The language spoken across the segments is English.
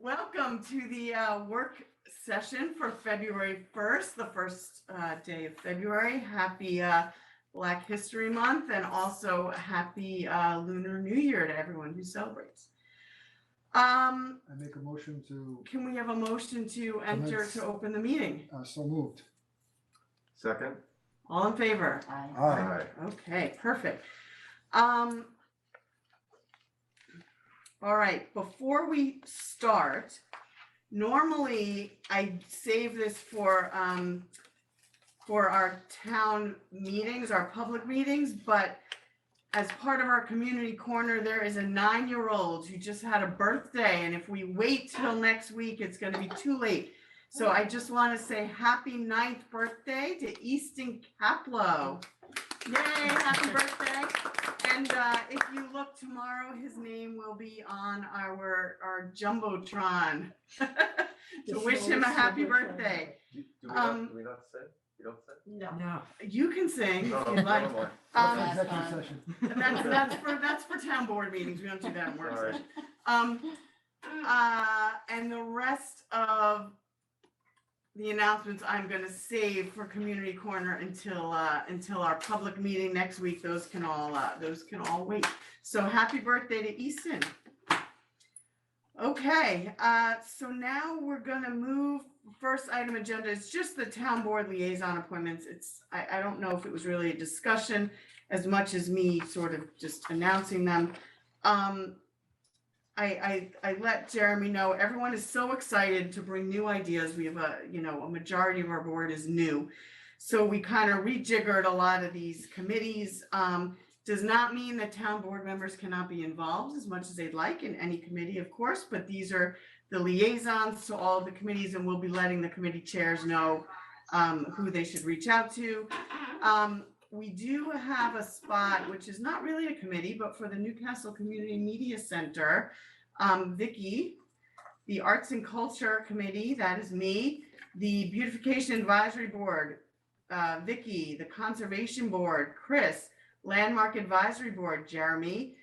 Welcome to the work session for February 1st, the first day of February. Happy Black History Month, and also happy Lunar New Year to everyone who celebrates. I make a motion to, Can we have a motion to enter to open the meeting? so moved. Second? All in favor? Aye. Okay, perfect. All right, before we start, normally I save this for our town meetings, our public meetings, but as part of our community corner, there is a 9-year-old who just had a birthday, and if we wait till next week, it's gonna be too late. So I just wanna say happy 9th birthday to Easton Caplow. Yay, happy birthday. And if you look tomorrow, his name will be on our Jumbotron to wish him a happy birthday. Do we not say? You don't say? No. You can sing if No, you'd like. never mind. Um, Executive session. That's for town board meetings. We don't do that in work Sorry. session. And the rest of the announcements I'm gonna save for community corner until our public meeting next week. Those can all wait. So happy birthday to Easton. Okay, so now we're gonna move. First item agenda is just the town board liaison appointments. I don't know if it was really a discussion as much as me sort of just announcing them. I let Jeremy know everyone is so excited to bring new ideas. We have a majority of our board is new. So we kind of rejiggered a lot of these committees. Does not mean that town board members cannot be involved as much as they'd like in any committee, of course, but these are the liaisons to all of the committees, and we'll be letting the committee chairs know who they should reach out to. We do have a spot, which is not really a committee, but for the Newcastle Community Media Center, Vicky, the Arts and Culture Committee, that is me, the Beautification Advisory Board, Vicky, the Conservation Board, Chris, Landmark Advisory Board, Jeremy,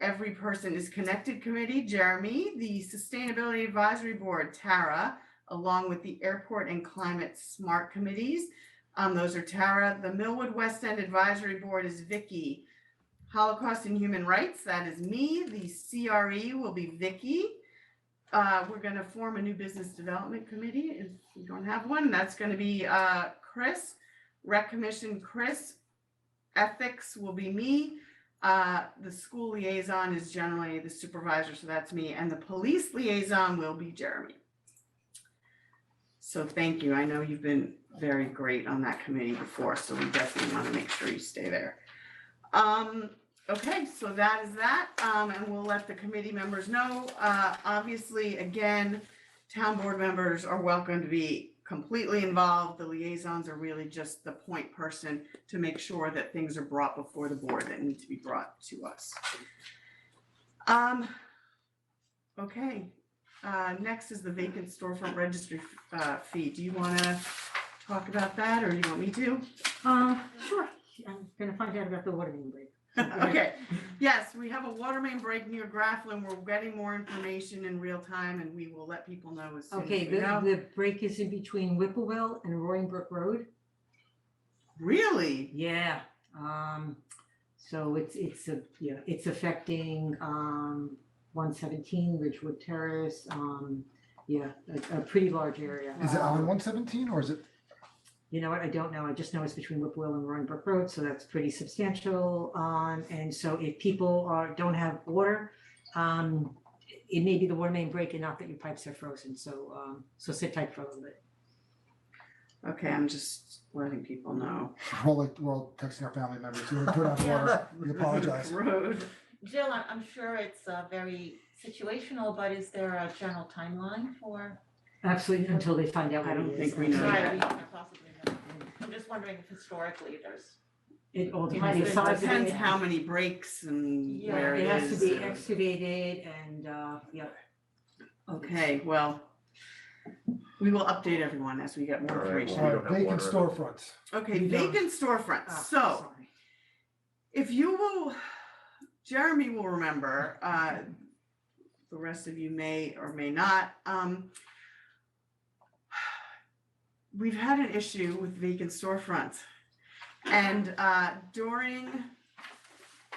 Every Person is Connected Committee, Jeremy, the Sustainability Advisory Board, Tara, along with the Airport and Climate Smart Committees. Those are Tara. The Millwood West End Advisory Board is Vicky. Holocaust and Human Rights, that is me. The CRE will be Vicky. We're going to form a new business development committee if we don't have one. That's going to be Chris. Rec Commission, Chris. Ethics will be me. The school liaison is generally the supervisor, so that's me. And the police liaison will be Jeremy. So thank you. I know you've been very great on that committee before, so we definitely want to make sure you stay there. Okay, so that is that, and we'll let the committee members know. Obviously, again, town board members are welcome to be completely involved. The liaisons are really just the point person to make sure that things are brought before the board that need to be brought to us. Okay. Next is the vacant storefront registry fee. Do you want to talk about that, or do you want me to? Sure. I'm gonna find out about the water main break. Okay. Yes, we have a water main break near Grafflin. We're getting more information in real time, and we will let people know as soon Okay, as we know. the break is in between Whipplewell and Roaring Brook Road. Really? Yeah. So it's affecting 117 Ridgewood Terrace. A pretty large area. Is it on 117 or is it? You know what, I don't know, I just know it's between Whipplewell and Roaring Brook Road, so that's pretty substantial. And so if people don't have water, it may be the water main break and not that your pipes are frozen, so sit tight for a little bit. Okay, I'm just letting people know. We're all texting our family members who are put on water. We apologize. Road. Jill, I'm sure it's very situational, but is there a general timeline for? Absolutely, until they find out I what don't it think is. we know Right, yet. we can't possibly know. I'm just wondering if historically there's. It all It depends. The size of Depends it. how many breaks and Yeah, where It it has to is. be excavated and, Okay, well, we will update everyone as we get more All right, information. well, All we right, don't have vacant water. storefronts. Okay, We don't. vacant storefronts. Oh, So sorry. if you will, Jeremy will remember, the rest of you may or may not. We've had an issue with vacant storefronts. And during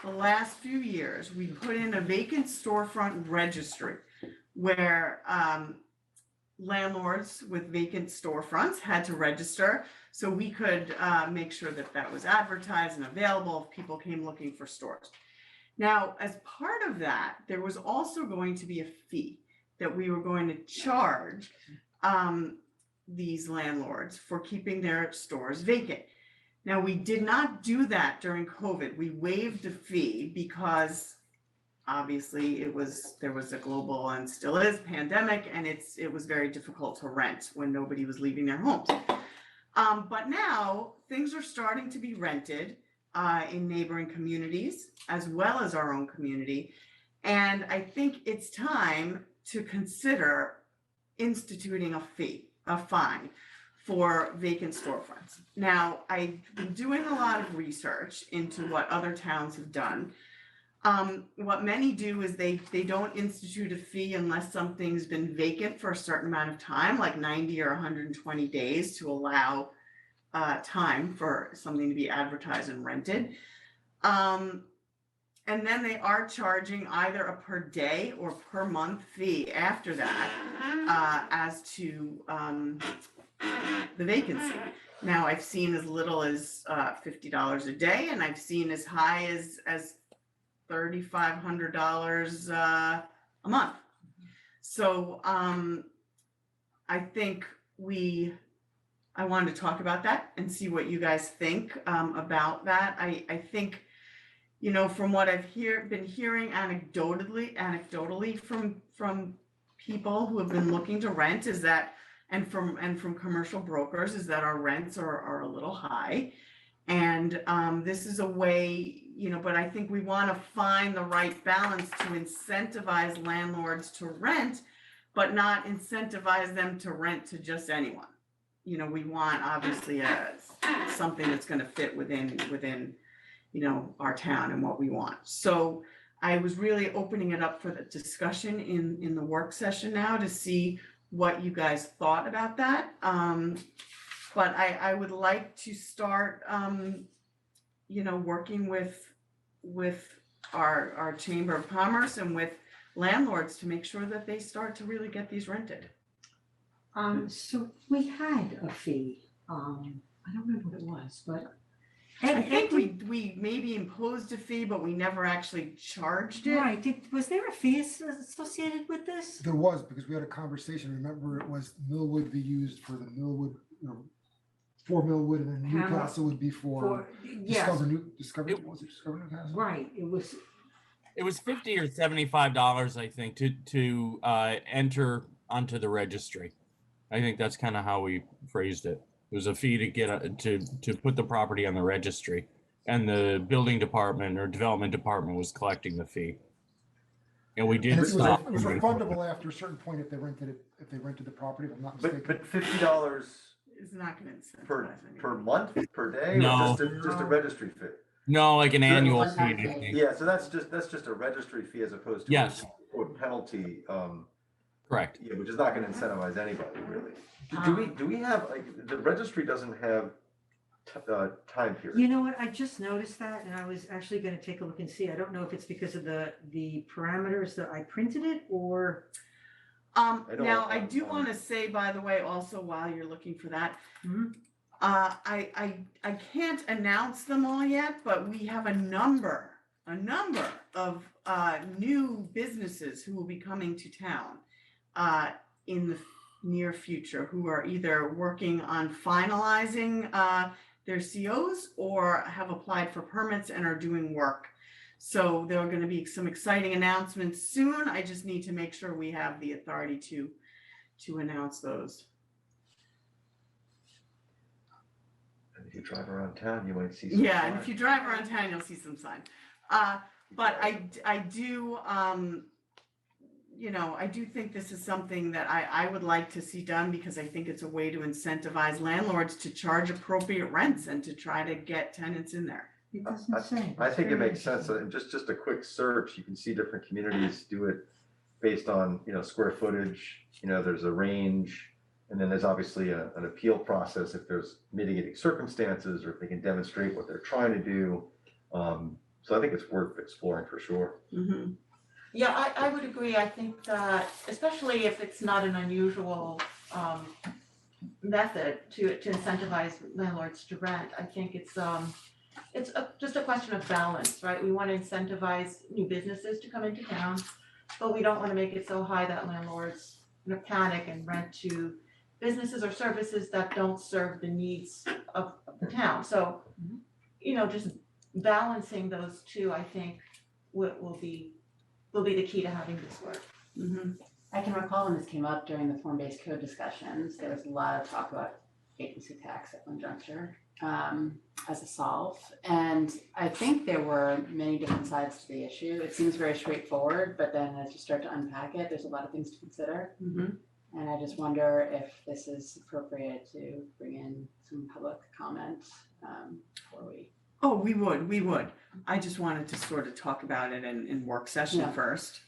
the last few years, we put in a vacant storefront registry where landlords with vacant storefronts had to register so we could make sure that that was advertised and available if people came looking for stores. Now, as part of that, there was also going to be a fee that we were going to charge these landlords for keeping their stores vacant. Now, we did not do that during COVID. We waived the fee because obviously there was a global and still is pandemic, and it was very difficult to rent when nobody was leaving their homes. But now things are starting to be rented in neighboring communities as well as our own community. And I think it's time to consider instituting a fine for vacant storefronts. Now, I've been doing a lot of research into what other towns have done. What many do is they don't institute a fee unless something's been vacant for a certain amount of time, like 90 or 120 days to allow time for something to be advertised and rented. And then they are charging either a per day or per month fee after that as to the vacancy. Now, I've seen as little as $50 a day, and I've seen as high as $3,500 a month. So I think I wanted to talk about that and see what you guys think about that. I think, you know, from what I've been hearing anecdotally from people who have been looking to rent is that, and from commercial brokers, is that our rents are a little high. And this is a way, you know, but I think we want to find the right balance to incentivize landlords to rent, but not incentivize them to rent to just anyone. You know, we want obviously something that's going to fit within, you know, our town and what we want. So I was really opening it up for the discussion in the work session now to see what you guys thought about that. But I would like to start, you know, working with our Chamber of Commerce and with landlords to make sure that they start to really get these rented. So we had a fee, I don't remember what it was, but. I think we maybe imposed a fee, but we never actually charged it. Right, was there a fee associated with this? There was, because we had a conversation. Remember, it was Millwood be used for the Millwood, you know, for Millwood, and then Newcastle would be for yes, Discover Newcastle? right, it was $50 or $75, I think, to enter onto the registry. I think that's kind of how we phrased it. It was a fee to get to put the property on the registry, and the building department or development department was collecting the fee. And we did And it stop. was refundable after a certain point if they rented the property, if I'm not mistaken. But $50 It's not going to incentivize per anyone. month, per day, No. or just a registry fee? No, like an annual fee. I Okay. think. Yeah, so that's just a registry fee as opposed to Yes. a penalty, Correct. yeah, which is not gonna incentivize anybody, really. Do we have, like, the registry doesn't have time period? You know what, I just noticed that, and I was actually gonna take a look and see. I don't know if it's because of the parameters that I printed it, or. Now, I do want to say, by the way, also while you're looking for that, Mhm. I can't announce them all yet, but we have a number of new businesses who will be coming to town in the near future, who are either working on finalizing their COs or have applied for permits and are doing work. So there are going to be some exciting announcements soon. I just need to make sure we have the authority to announce those. And if you drive around town, you might see some. Yeah, and signs. if you drive around town, you'll see some signs. But I do, you know, I do think this is something that I would like to see done, because I think it's a way to incentivize landlords to charge appropriate rents and to try to get tenants in there. It doesn't say. I think it Very makes sense, interesting. and just a quick search, you can see different communities do it based on, square footage, there's a range. And then there's obviously an appeal process if there's mitigating circumstances or if they can demonstrate what they're trying to do. So I think it's worth exploring for sure. Mhm. Yeah, I would agree. I think that, especially if it's not an unusual method to incentivize landlords to rent, I think it's just a question of balance, right? We want to incentivize new businesses to come into town, but we don't want to make it so high that landlords panic and rent to businesses or services that don't serve the needs of the town. So, just balancing those two, I think, will be the key to having this work. Mhm. I can recall when this came up during the form-based code discussions, there was a lot of talk about agency tax at one juncture as a solve. And I think there were many different sides to the issue. It seems very straightforward, but then as you start to unpack it, there's a lot of things to consider. Mhm. And I just wonder if this is appropriate to bring in some public comment before we. Oh, we would. I just wanted to sort of talk about it in work session Yeah. first.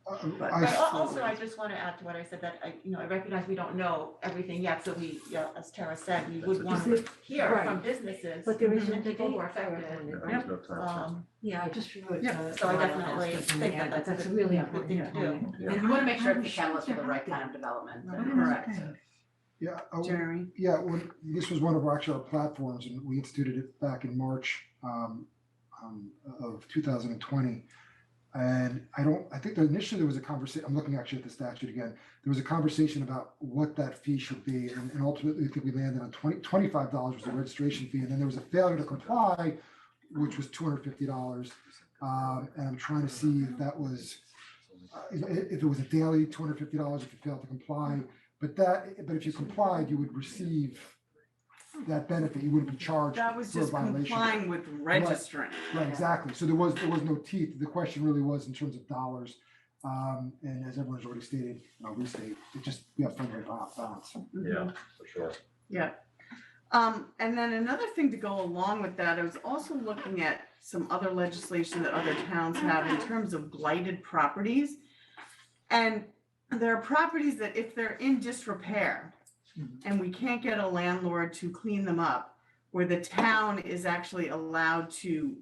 But- But also, I just want to add to what I said, that I recognize we don't know everything yet, so we, as Tara said, we would want to hear Right. from businesses But there Mhm. isn't and a people who date are for affected. it, There's right? no time. Yeah, I just wrote. Yeah, so I definitely think that that's a That's a good- really yeah, important good thing to do. point. Yeah. And you wanna make sure it's the catalyst for the right kind of development. Correct. Yeah, Jeremy? yeah, this was one of our platforms, and we instituted it back in March of 2020. And I think that initially there was a conversation, I'm looking actually at the statute again, there was a conversation about what that fee should be, and ultimately I think we landed on $25 was the registration fee, and then there was a failure to comply, which was $250. And I'm trying to see if that was, if it was a daily $250 if you failed to comply, but if you complied, you would receive that benefit, you wouldn't be charged That was for a just violation. complying with registering. Right, exactly. So there was no teeth. The question really was in terms of dollars. And as everyone's already stated, and I'll restate, we have to find the right balance. Yeah, for sure. Yeah. And then another thing to go along with that, I was also looking at some other legislation that other towns have in terms of blighted properties. And there are properties that if they're in disrepair and we can't get a landlord to clean them up, where the town is actually allowed to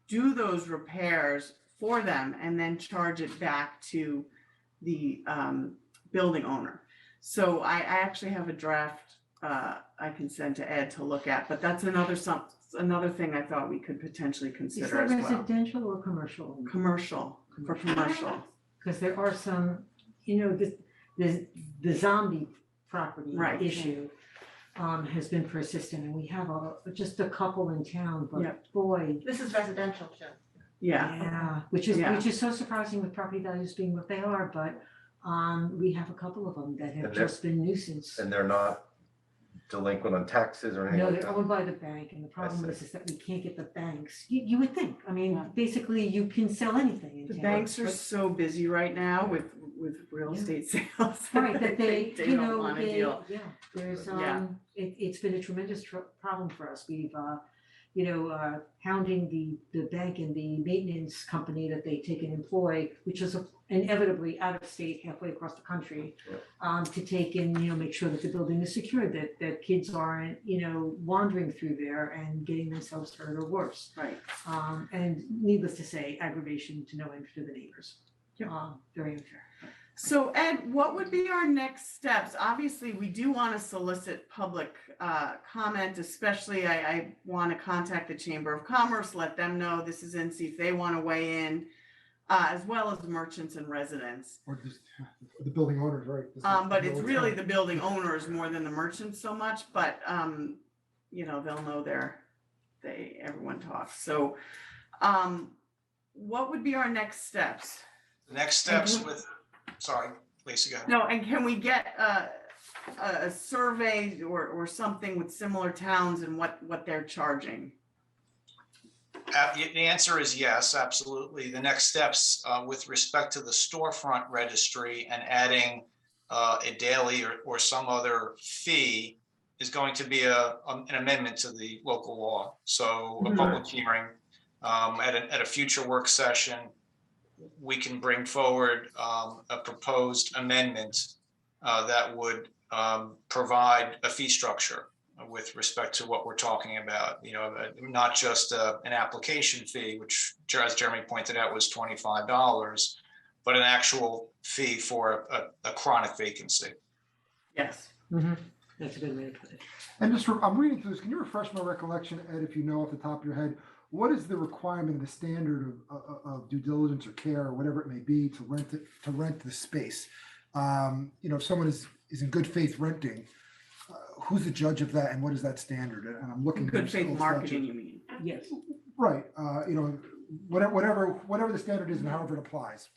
do those repairs for them and then charge it back to the building owner. So I actually have a draft I can send to Ed to look at, but that's another thing I thought we could potentially Is consider that as well. residential or commercial? Commercial, for commercial. Because there are some, the zombie property Right. issue has been persistent, and we have just a couple in town, Yep. but boy, This is residential too. Yeah, yeah, which Yeah. is so surprising with property values being what they are, but we have a couple of them that have And they're- just been nuisance. And they're not delinquent on taxes or anything No, like they're that? owned by the bank, and the problem see. is that we can't get the banks. You would think, I mean, Yeah. basically you can sell anything in the town. banks are but- so busy right now with real Yeah. estate sales. Right, that they, They you don't know, wanna they, deal. yeah, there's, Yeah. it's been a tremendous problem for us. We've, hounding the bank and the maintenance company that they take and employ, which is inevitably out of state, halfway across the country, to take and, make sure that the building is secure, that kids aren't, wandering through there and getting themselves hurt or worse. Right. And needless to say, aggravation to no end for the neighbors. Very unfair. So Ed, what would be our next steps? Obviously, we do want to solicit public comment, especially I want to contact the Chamber of Commerce, let them know this is in, see if they want to weigh in, as well as merchants and residents. Or just the building owners, right? This is But it's the really town. the building owners more than the merchants so much, but they'll know everyone talks. So what would be our next steps? The next steps sorry, Lisa, go ahead. No, and can we get a survey or something with similar towns and what they're charging? The answer is yes, absolutely. The next steps with respect to the storefront registry and adding a daily or some other fee is going to be an amendment to the local law. So a public hearing at a future work session we can bring forward a proposed amendment that would provide a fee structure with respect to what we're talking about, not just an application fee, which, as Jeremy pointed out, was $25, but an actual fee for a chronic vacancy. Yes. That's a good way to put it. And just, I'm reading through this, can you refresh my recollection, Ed, if you know off the top of your head, what is the requirement, the standard of due diligence or care or whatever it may be to rent the space? If someone is in good faith renting, who's the judge of that and what is that standard? And I'm looking. Good faith old marketing, statute. you mean? Yes. Right, whatever the standard is and however it applies.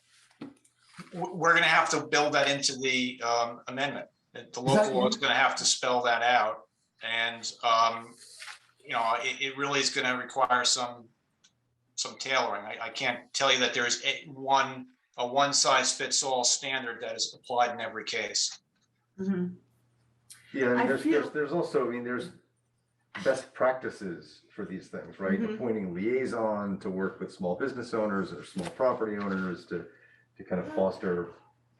We're going to have to build that into the amendment. The that local law you- is going to have to spell that out, and it really is going to require some tailoring. I can't tell you that there's a one size fits all standard that is applied in every case. Mhm. Yeah, I mean, I feel- there's also, there's best practices for these things, right? Mhm. Appointing liaison to work with small business owners or small property owners to kind of foster,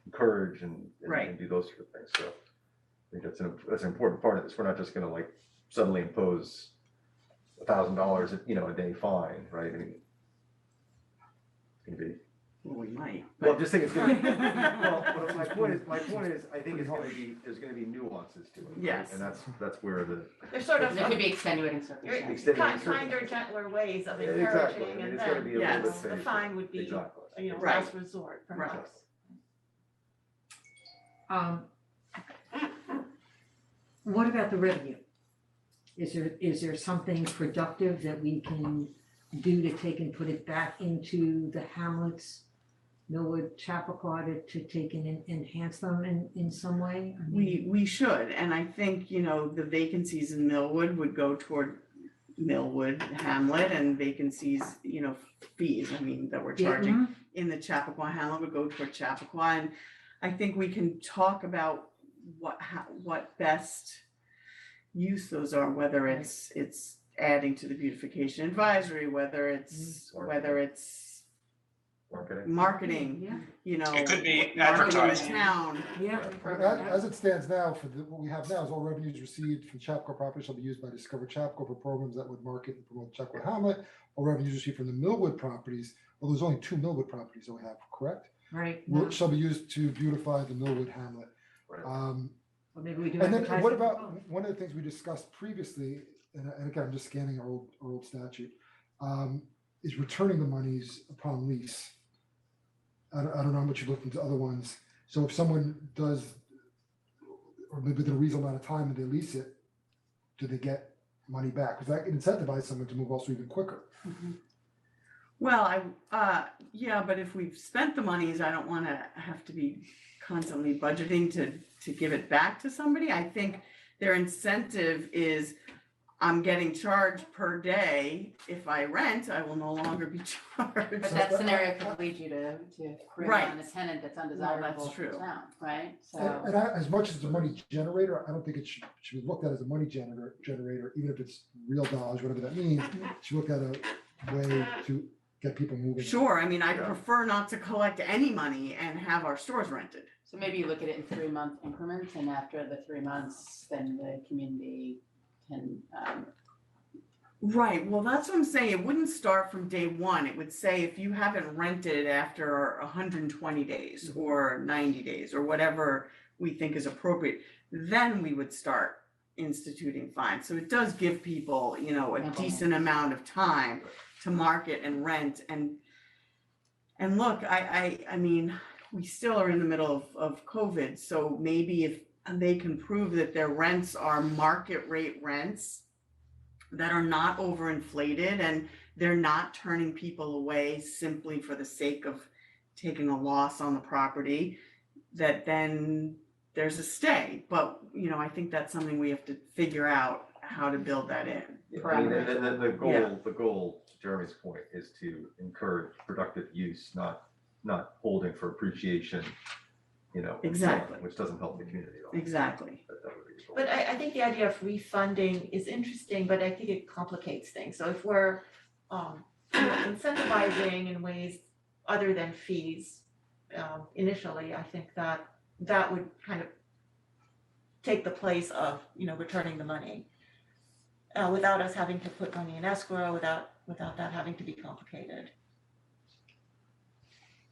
encourage and Right. do those sort of things. So I think that's an important part of this. We're not just gonna suddenly impose $1,000, a day fine, right? I mean, it's gonna be. Well, we might. Well, I'm just saying it's gonna be, but my point is, I think there's gonna be nuances to it. right? Yes. And that's where There's sort of There could be extenuating circumstances. Extenuating kinder, gentler ways of Yeah, exactly. I encouraging, mean, and it's gotta then be a little bit the safer. fine would be, Exactly. Right. last resort, perhaps. What about the revenue? Is there something productive that we can do to take and put it back into the hamlets, Millwood, Chappaqua, to take and enhance them in some way? I mean, We should, and I think, the vacancies in Millwood would go toward Millwood Hamlet, and vacancies, fees, that we're charging mhm. in the Chappaqua Hamlet would go toward Chappaqua, and I think we can talk about what best use those are, whether it's adding to the beautification advisory, whether it's marketing, Yeah. It could be marketing in advertising. town. Yeah. As it stands now, what we have now is all revenues received from Chapco property shall be used by Discover Chapco for programs that would market and promote Chapco Hamlet. All revenues received from the Millwood properties, well, there's only 2 Millwood properties that we have, correct? Right. Shall be used to beautify the Millwood Hamlet. Right. Or maybe we do And then what advertising. about, one of the things we discussed previously, and again, I'm just scanning our old statute, is returning the monies upon lease. I don't know how much you looked into other ones. So if someone does, or maybe within a reasonable amount of time and they lease it, do they get money back? Because that can incentivize someone to move also even quicker. Well, yeah, but if we've spent the monies, I don't wanna have to be constantly budgeting to give it back to somebody. I think their incentive is, I'm getting charged per day. If I rent, I will no longer be charged. But that scenario could lead you to bring Right. on a tenant that's Well, undesirable that's for the true. town, right? So. And as much as it's a money generator, I don't think it should be looked at as a money generator, even if it's real dollars, whatever that means. It should look at a way to get people moving. Sure, I Yeah. prefer not to collect any money and have our stores rented. So maybe you look at it in 3-month increments, and after the 3 months, then the community can, Right, well, that's what I'm saying. It wouldn't start from day one. It would say if you haven't rented after 120 days or 90 days or whatever we think is appropriate, then we would start instituting fines. So it does give people, a decent amount of time to market and rent and look, I mean, we still are in the middle of COVID, so maybe if they can prove that their rents are market rate rents that are not overinflated and they're not turning people away simply for the sake of taking a loss on the property, that then there's a stay. But, I think that's something we have to figure out how to build that in. Yeah, I mean, and the goal, to Jeremy's point, is to encourage productive use, not holding for appreciation, and so on, Exactly. which doesn't help the community at all. Exactly. That would be the goal. But I think the idea of refunding is interesting, but I think it complicates things. So if we're incentivizing in ways other than fees, initially, I think that that would kind of take the place of, returning the money. Without us having to put money in escrow, without that having to be complicated.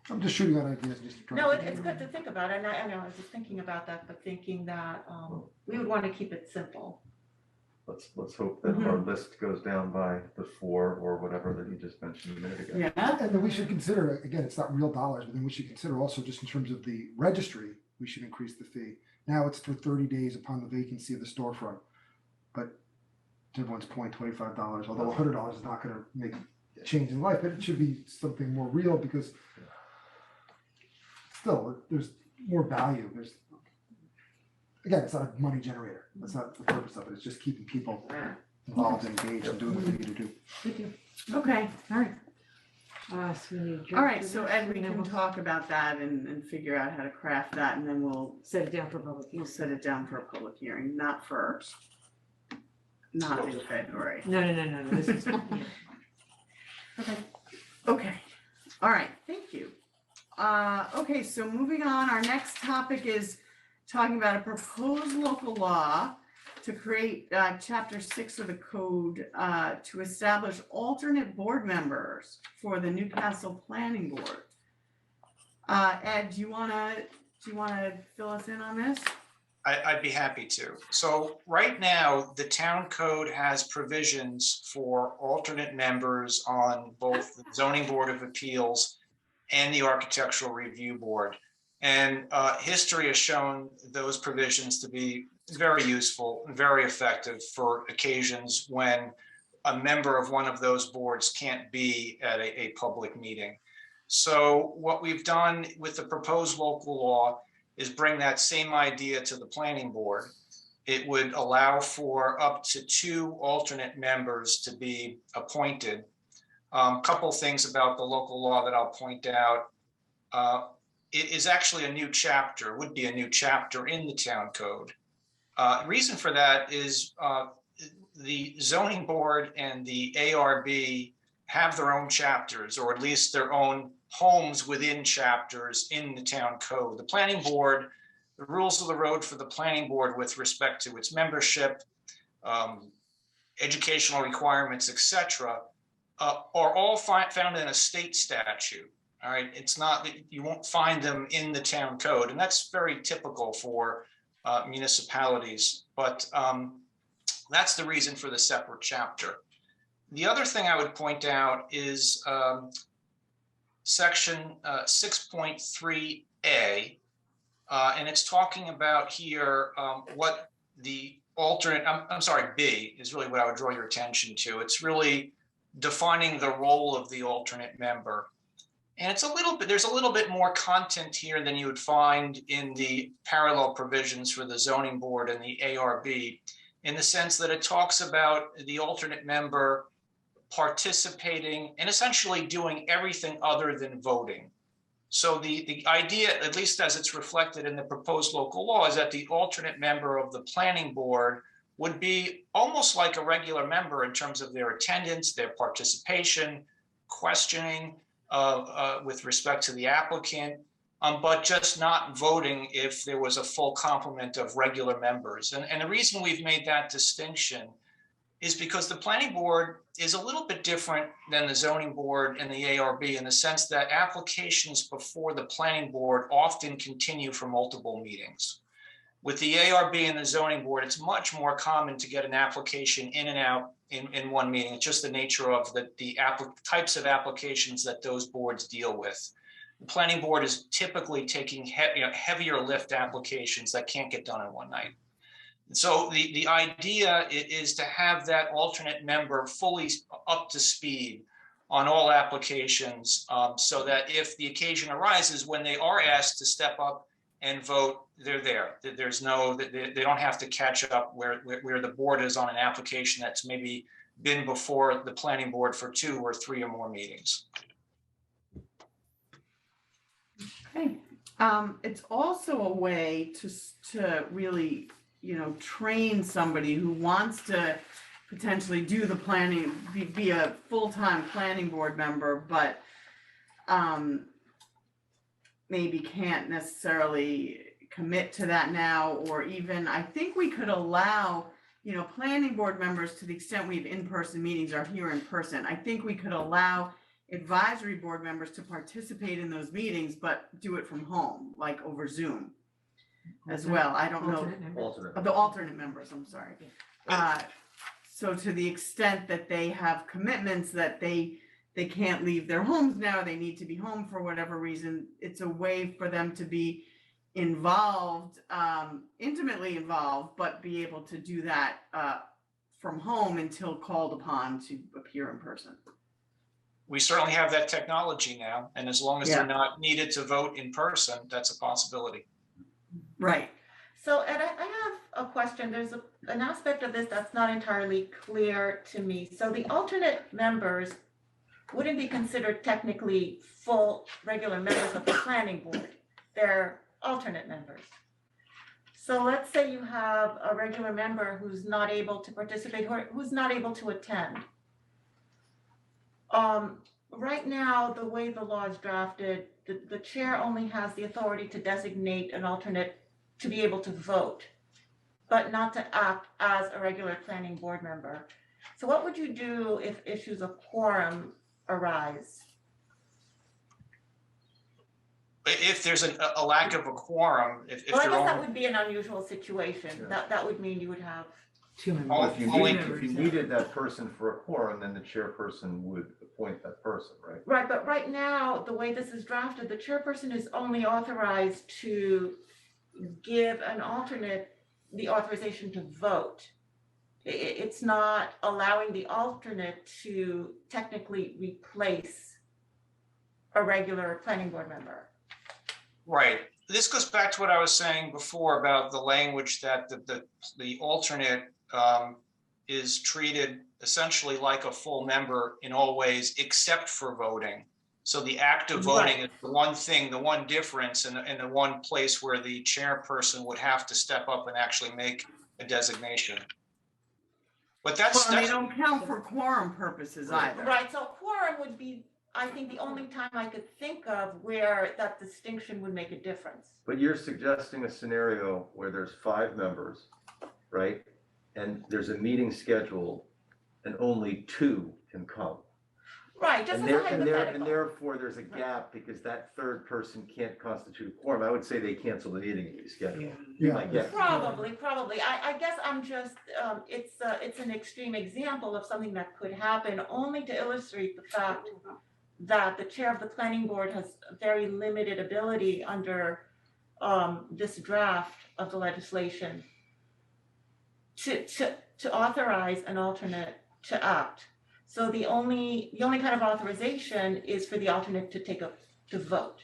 I'm just shooting out ideas, just to try. No, it's good to think about, and I know, I was just thinking about that, but thinking that, we would want to keep it simple. Let's hope that our list goes down by the 4 or whatever that you just mentioned a minute ago. Yeah, And then we should consider, again, it's not real dollars, but then we should consider also just in terms of the registry, we should increase the fee. Now it's for 30 days upon the vacancy of the storefront. But to everyone's point, $25, although $100 is not gonna make a change in life, but it should be something more real because still, there's more value. Again, it's not a money generator. That's not the purpose of it. It's just keeping people involved and engaged and doing what they need to do. Thank you. okay. All right. So we need. All right, so Ed, we can talk about that and figure out how to craft that, and then we'll Set it down for public. we'll set it down for a public hearing, not in February. No, this is, yeah. Okay, all right, thank you. Okay, so moving on, our next topic is talking about a proposed local law to create chapter 6 of the code to establish alternate board members for the Newcastle Planning Board. Ed, do you wanna fill us in on this? I'd be happy to. So right now, the town code has provisions for alternate members on both the zoning board of appeals and the architectural review board. And history has shown those provisions to be very useful and very effective for occasions when a member of one of those boards can't be at a public meeting. So what we've done with the proposed local law is bring that same idea to the planning board. It would allow for up to 2 alternate members to be appointed. Couple things about the local law that I'll point out. It is actually a new chapter, would be a new chapter in the town code. Reason for that is the zoning board and the ARB have their own chapters, or at least their own homes within chapters in the town code. The planning board, the rules of the road for the planning board with respect to its membership, educational requirements, etc., are all found in a state statute. All right, it's not, you won't find them in the town code, and that's very typical for municipalities, but that's the reason for the separate chapter. The other thing I would point out is section 6.3a, and it's talking about here what the alternate, I'm sorry, B is really what I would draw your attention to. It's really defining the role of the alternate member. And it's there's a little bit more content here than you would find in the parallel provisions for the zoning board and the ARB, in the sense that it talks about the alternate member participating and essentially doing everything other than voting. So the idea, at least as it's reflected in the proposed local law, is that the alternate member of the planning board would be almost like a regular member in terms of their attendance, their participation, questioning with respect to the applicant, but just not voting if there was a full complement of regular members. And the reason we've made that distinction is because the planning board is a little bit different than the zoning board and the ARB in the sense that applications before the planning board often continue for multiple meetings. With the ARB and the zoning board, it's much more common to get an application in and out in one meeting. It's just the nature of the types of applications that those boards deal with. The planning board is typically taking heavier lift applications that can't get done in one night. So the idea is to have that alternate member fully up to speed on all applications, so that if the occasion arises when they are asked to step up and vote, they're there. There's no, they don't have to catch up where the board is on an application that's maybe been before the planning board for 2 or 3 or more meetings. Okay, it's also a way to really, train somebody who wants to potentially do the planning, be a full-time planning board member, but maybe can't necessarily commit to that now, or even, I think we could allow, planning board members, to the extent we have in-person meetings, are here in person. I think we could allow advisory board members to participate in those meetings, but do it from home, like over Zoom as well. I don't know. Alternate members. Alternate. The alternate members, I'm sorry. So to the extent that they have commitments that they can't leave their homes now, they need to be home for whatever reason, it's a way for them to be involved, intimately involved, but be able to do that from home until called upon to appear in person. We certainly have that technology now, and as long as they're not needed to vote in person, that's a possibility. Right. So Ed, I have a question. There's an aspect of this that's not entirely clear to me. So the alternate members wouldn't be considered technically full regular members of the planning board. They're alternate members. So let's say you have a regular member who's not able to participate, or who's not able to attend. Right now, the way the law is drafted, the chair only has the authority to designate an alternate to be able to vote, but not to act as a regular planning board member. So what would you do if issues of quorum arise? If there's a lack of a quorum, if Well, I there guess that are would be an unusual situation. Yeah. That would mean you would have, Two members. Oh, If you only- needed that person for a quorum, then the chairperson would appoint that person, right? right, but right now, the way this is drafted, the chairperson is only authorized to give an alternate the authorization to vote. It's not allowing the alternate to technically replace a regular planning board member. right. This goes back to what I was saying before about the language that the alternate is treated essentially like a full member in all ways except for voting. So the act of voting is the one thing, the one difference, and the one place where the chairperson would have to step up and actually make a designation. But Well, and they don't count for quorum purposes either. Right, so quorum would be, I think, the only time I could think of where that distinction would make a difference. But you're suggesting a scenario where there's 5 members, right? And there's a meeting scheduled and only 2 can come. Right, just And as a there, and hypothetical. therefore there's a gap because that third person can't constitute a quorum. I would say they cancel the meeting and reschedule. Yeah. My guess. Probably. I guess I'm just, it's an extreme example of something that could happen, only to illustrate the fact that the chair of the planning board has very limited ability under this draft of the legislation to authorize an alternate to act. So the only kind of authorization is for the alternate to vote.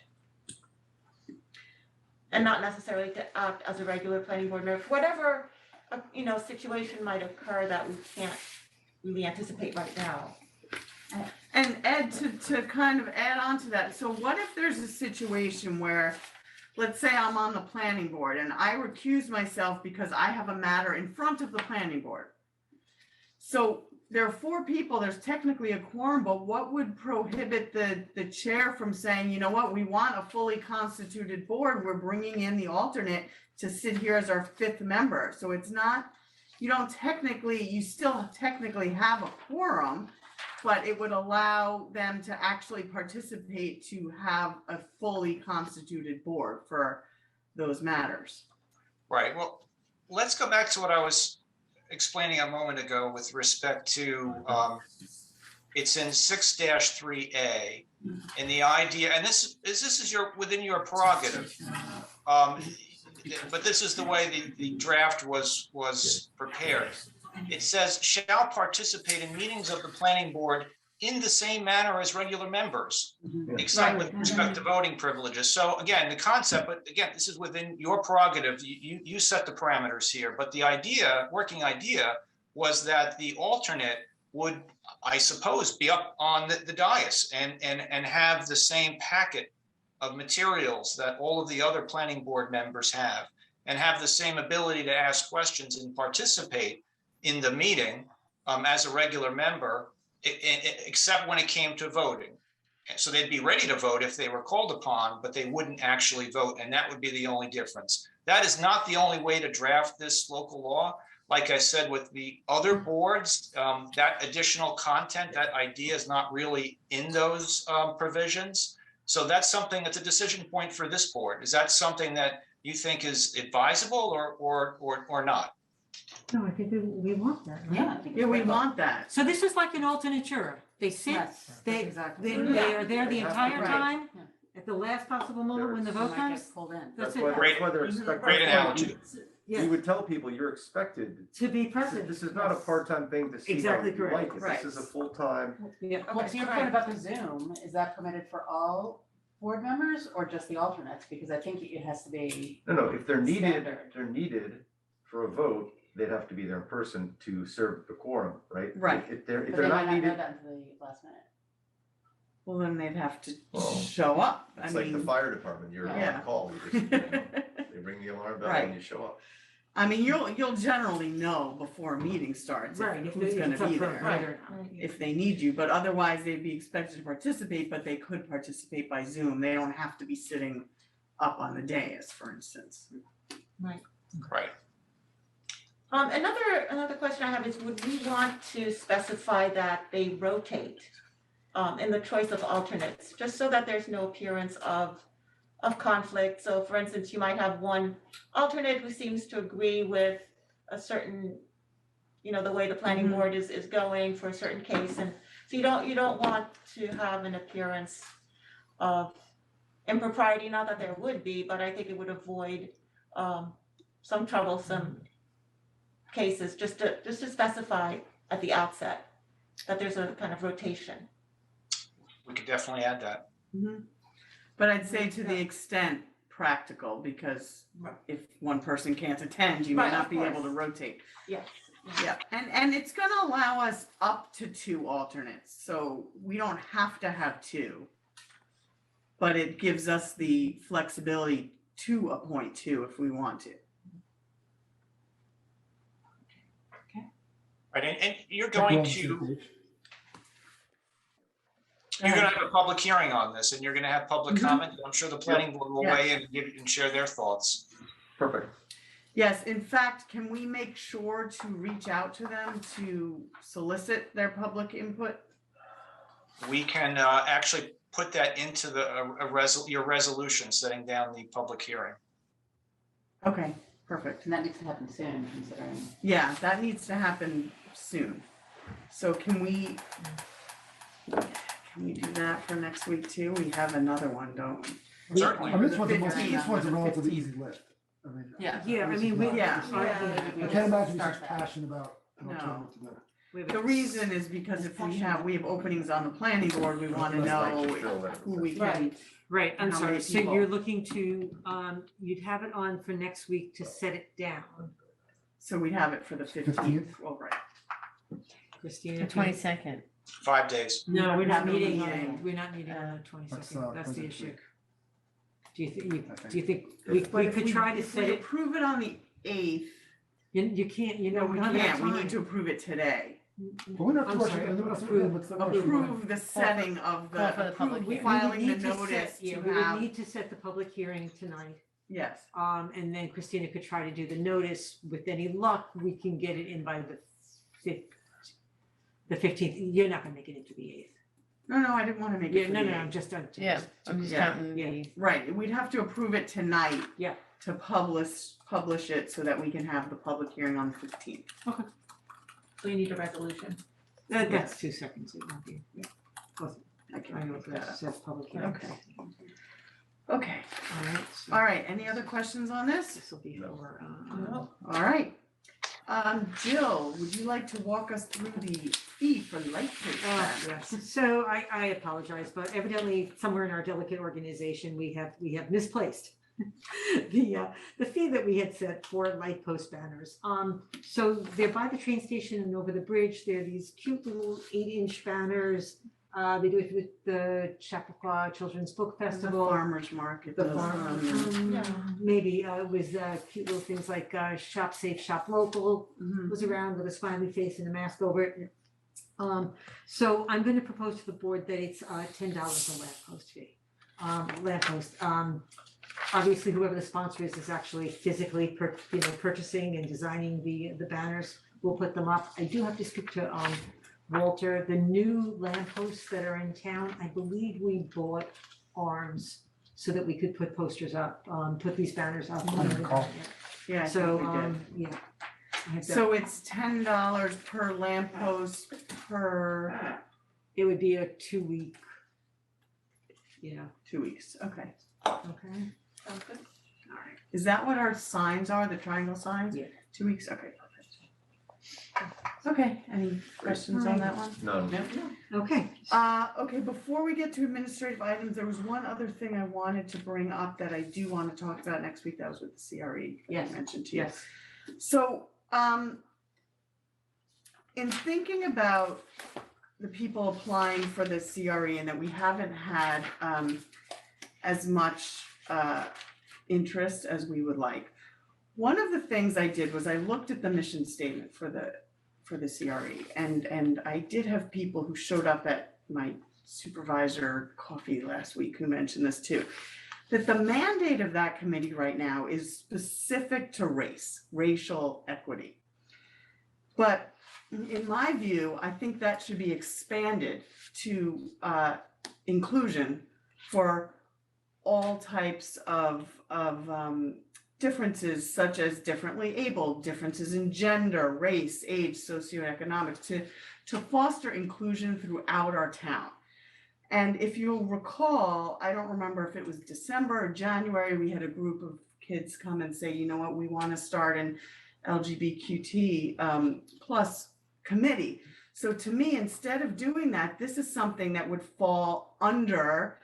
And not necessarily to act as a regular planning board member, whatever, situation might occur that we can't really anticipate right now. And Ed, to kind of add on to that, so what if there's a situation where, let's say I'm on the planning board and I recuse myself because I have a matter in front of the planning board? So there are 4 people, there's technically a quorum, but what would prohibit the chair from saying, you know what, we want a fully constituted board, we're bringing in the alternate to sit here as our 5th member. So it's not, you still technically have a quorum, but it would allow them to actually participate to have a fully constituted board for those matters. Right, well, let's go back to what I was explaining a moment ago with respect to, it's in 6-3A, and the idea, and this is within your prerogative. But this is the way the draft was prepared. It says, shall participate in meetings of the planning board in the same manner as regular members, except with respect to voting privileges. So again, the concept, but again, this is within your prerogative. You set the parameters here, but the working idea was that the alternate would, I suppose, be up on the dais and have the same packet of materials that all of the other planning board members have, and have the same ability to ask questions and participate in the meeting as a regular member, except when it came to voting. So they'd be ready to vote if they were called upon, but they wouldn't actually vote, and that would be the only difference. That is not the only way to draft this local law. Like I said, with the other boards, that additional content, that idea is not really in those provisions. So that's something that's a decision point for this board. Is that something that you think is advisable or not? No, I think we want that, right? Yeah, I think Yeah, it's we great. want that. So this is like an alternate juror. They sit, Yes, they, exactly. they are there the They have to entire be. time, Yeah. at the last possible moment when the They vote might comes. get pulled in. That's That's it. why, that's why they're expected. Great analogy. Yeah, You would tell people you're expected. to be This is- present. This is not a part-time thing to see how Exactly you correct. like it. Right. This is a full-time. Yeah. Well, to your point about the Zoom, is that permitted for all board members or just the alternates? Because I think it has to be, No, if they're needed, Standard. if they're needed for a vote, they'd have to be there in person to serve the quorum, right? Right. If but they're they might not not know needed, that until the last minute. Well, then they'd have to Well, show up. I it's like the mean, fire department, you're Yeah. on call, you just, they ring the alarm bell and Right. you show up. I mean, you'll generally know before a meeting starts Right, if who's gonna it's up be for a there. vote or not. If they need you, but otherwise they'd be expected to participate, but they could participate by Zoom. They don't have to be sitting up on the dais, for instance. Right. Another question I have is, would we want to specify that they rotate in the choice of alternates, just so that there's no appearance of conflict? So for instance, you might have one alternate who seems to agree with a certain, the way the planning Mhm. board is going for a certain case, and so you don't want to have an appearance of impropriety, not that there would be, but I think it would avoid some troublesome cases, just to specify at the outset that there's a kind of rotation. We could definitely add that. But I'd say to the extent practical, because Right. if one person can't attend, you may Right, not of be able course. to rotate. Yes. Yeah, and it's gonna allow us up to 2 alternates, so we don't have to have 2. But it gives us the flexibility to appoint 2 if we want to. Right, and you're We're all going on the same to, page. you're gonna have a public hearing on this, and you're gonna have public Mhm. comment. I'm sure the planning board will Yeah. weigh in and share their thoughts. Perfect. Yes, in fact, can we make sure to reach out to them to solicit their public input? We can actually put that into your resolution, setting down the public hearing. Okay, perfect. And that needs to happen soon, considering. Yeah, that needs to happen soon. So can we do that for next week too? We have another one, don't we? Certainly. And this one's a, 15th, this one's a relatively 15th. easy lift. I mean. Yeah. Yeah, I this mean, is we, not- Yeah. I can't imagine you're such passion about an No. alternative to that. The reason is because if we have openings on the planning board, we wanna know who we can. Right, I'm How sorry, many so people? you're looking to, you'd have it on for next week to set it down. So we have it for the 15th. 15th? Well, right. Christina? The do you- 22nd. 5 days. No, we're not Having a meeting meeting. on, we're not meeting on the That's, twenty-second, that's the President's issue. Week. Do you think, I think. do you think, But we if could try to if set we it, approve it on the 8th, you can't, you know, we we don't have can't, we need time. to approve it today. But we're not I'm rushing, sorry, let's approve- Approve the setting of call for the, the public approve hearing. filing the need to set- notice Yeah, to we would have, need to set the public hearing tonight. yes. And then Christina could try to do the notice. With any luck, we can get it in by the 15th. You're not gonna make it into the 8th. No, I didn't wanna make it Yeah, for no, the no, I'm 8th. just, Yeah, I'm just Yeah. counting Yeah. the, Right, we'd have to approve it tonight. Yeah. To publish it so that we can have the public hearing on the 15th. So you need a resolution. that's 2 seconds, it won't be. I can I know make it that up. says public hearing. Okay. Okay, Alright, so all right, any other questions on this? this will be No. for, No. All right. Jill, would you like to walk us through the fee for light post Oh, banners? yes, so I apologize, but evidently somewhere in our delicate organization, we have misplaced the fee that we had set for light post banners. So they're by the train station and over the bridge. They're these cute little 8-inch banners. They do it with the Chappaqua Children's Book The Festival. farmer's market. The does, farm, Yeah. maybe with cute little things like shop safe, shop local mhm. was around with a smiley face and a mask over it. So I'm gonna propose to the board that it's $10 a lamppost fee. Lamppost, obviously whoever the sponsor is actually physically purchasing and designing the banners. We'll put them up. I do have to speak to Walter, the new lampposts that are in town, I believe we bought arms so that we could put posters up, put these banners up. I recall. Yeah, I So, think we did. yeah. I have to- So it's $10 per lamppost per It would be a 2-week. Yeah, 2 weeks, okay. okay. Sounds good. All right. Is that what our signs are, the triangle signs? Yeah. 2 weeks, okay, perfect. Okay, any questions on that one? None. No? Okay. Okay, before we get to administrative items, there was one other thing I wanted to bring up that I do want to talk about next week, that was with the CRE. that I Yes. mentioned to you. Yes. So, in thinking about the people applying for the CRE and that we haven't had, as much, interest as we would like. One of the things I did was I looked at the mission statement for the CRE, and I did have people who showed up at my supervisor coffee last week who mentioned this too. That the mandate of that committee right now is specific to race, racial equity. But in my view, I think that should be expanded to inclusion for all types of differences, such as differently abled, differences in gender, race, age, socioeconomic, to foster inclusion throughout our town. And if you'll recall, I don't remember if it was December or January, we had a group of kids come and say, you know what, we want to start an LGBTQT plus committee. So to me, instead of doing that, this is something that would fall under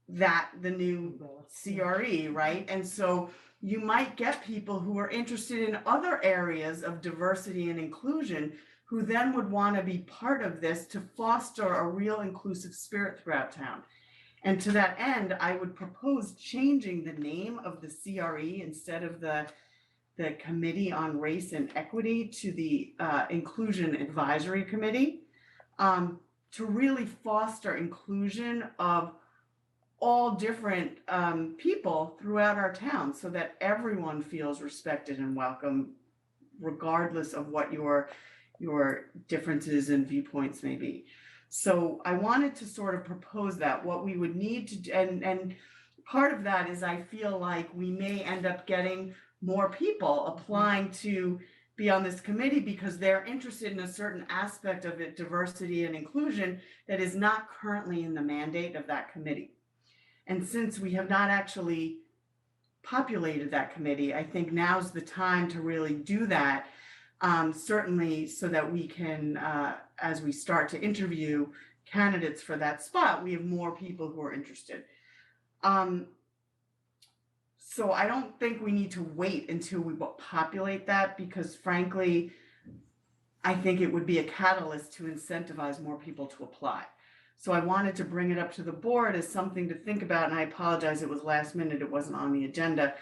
the new CRE, right? And so you might get people who are interested in other areas of diversity and inclusion who then would want to be part of this to foster a real inclusive spirit throughout town. And to that end, I would propose changing the name of the CRE instead of the Committee on Race and Equity to the Inclusion Advisory Committee, to really foster inclusion of all different people throughout our town so that everyone feels respected and welcome, regardless of what your differences and viewpoints may be. So I wanted to sort of propose that what we would need to do, and part of that is I feel like we may end up getting more people applying to be on this committee because they're interested in a certain aspect of it, diversity and inclusion, that is not currently in the mandate of that committee. And since we have not actually populated that committee, I think now's the time to really do that. Certainly so that we can, as we start to interview candidates for that spot, we have more people who are interested. So I don't think we need to wait until we populate that, because frankly, I think it would be a catalyst to incentivize more people to apply. So I wanted to bring it up to the board as something to think about, and I apologize, it was last minute, it wasn't on the agenda,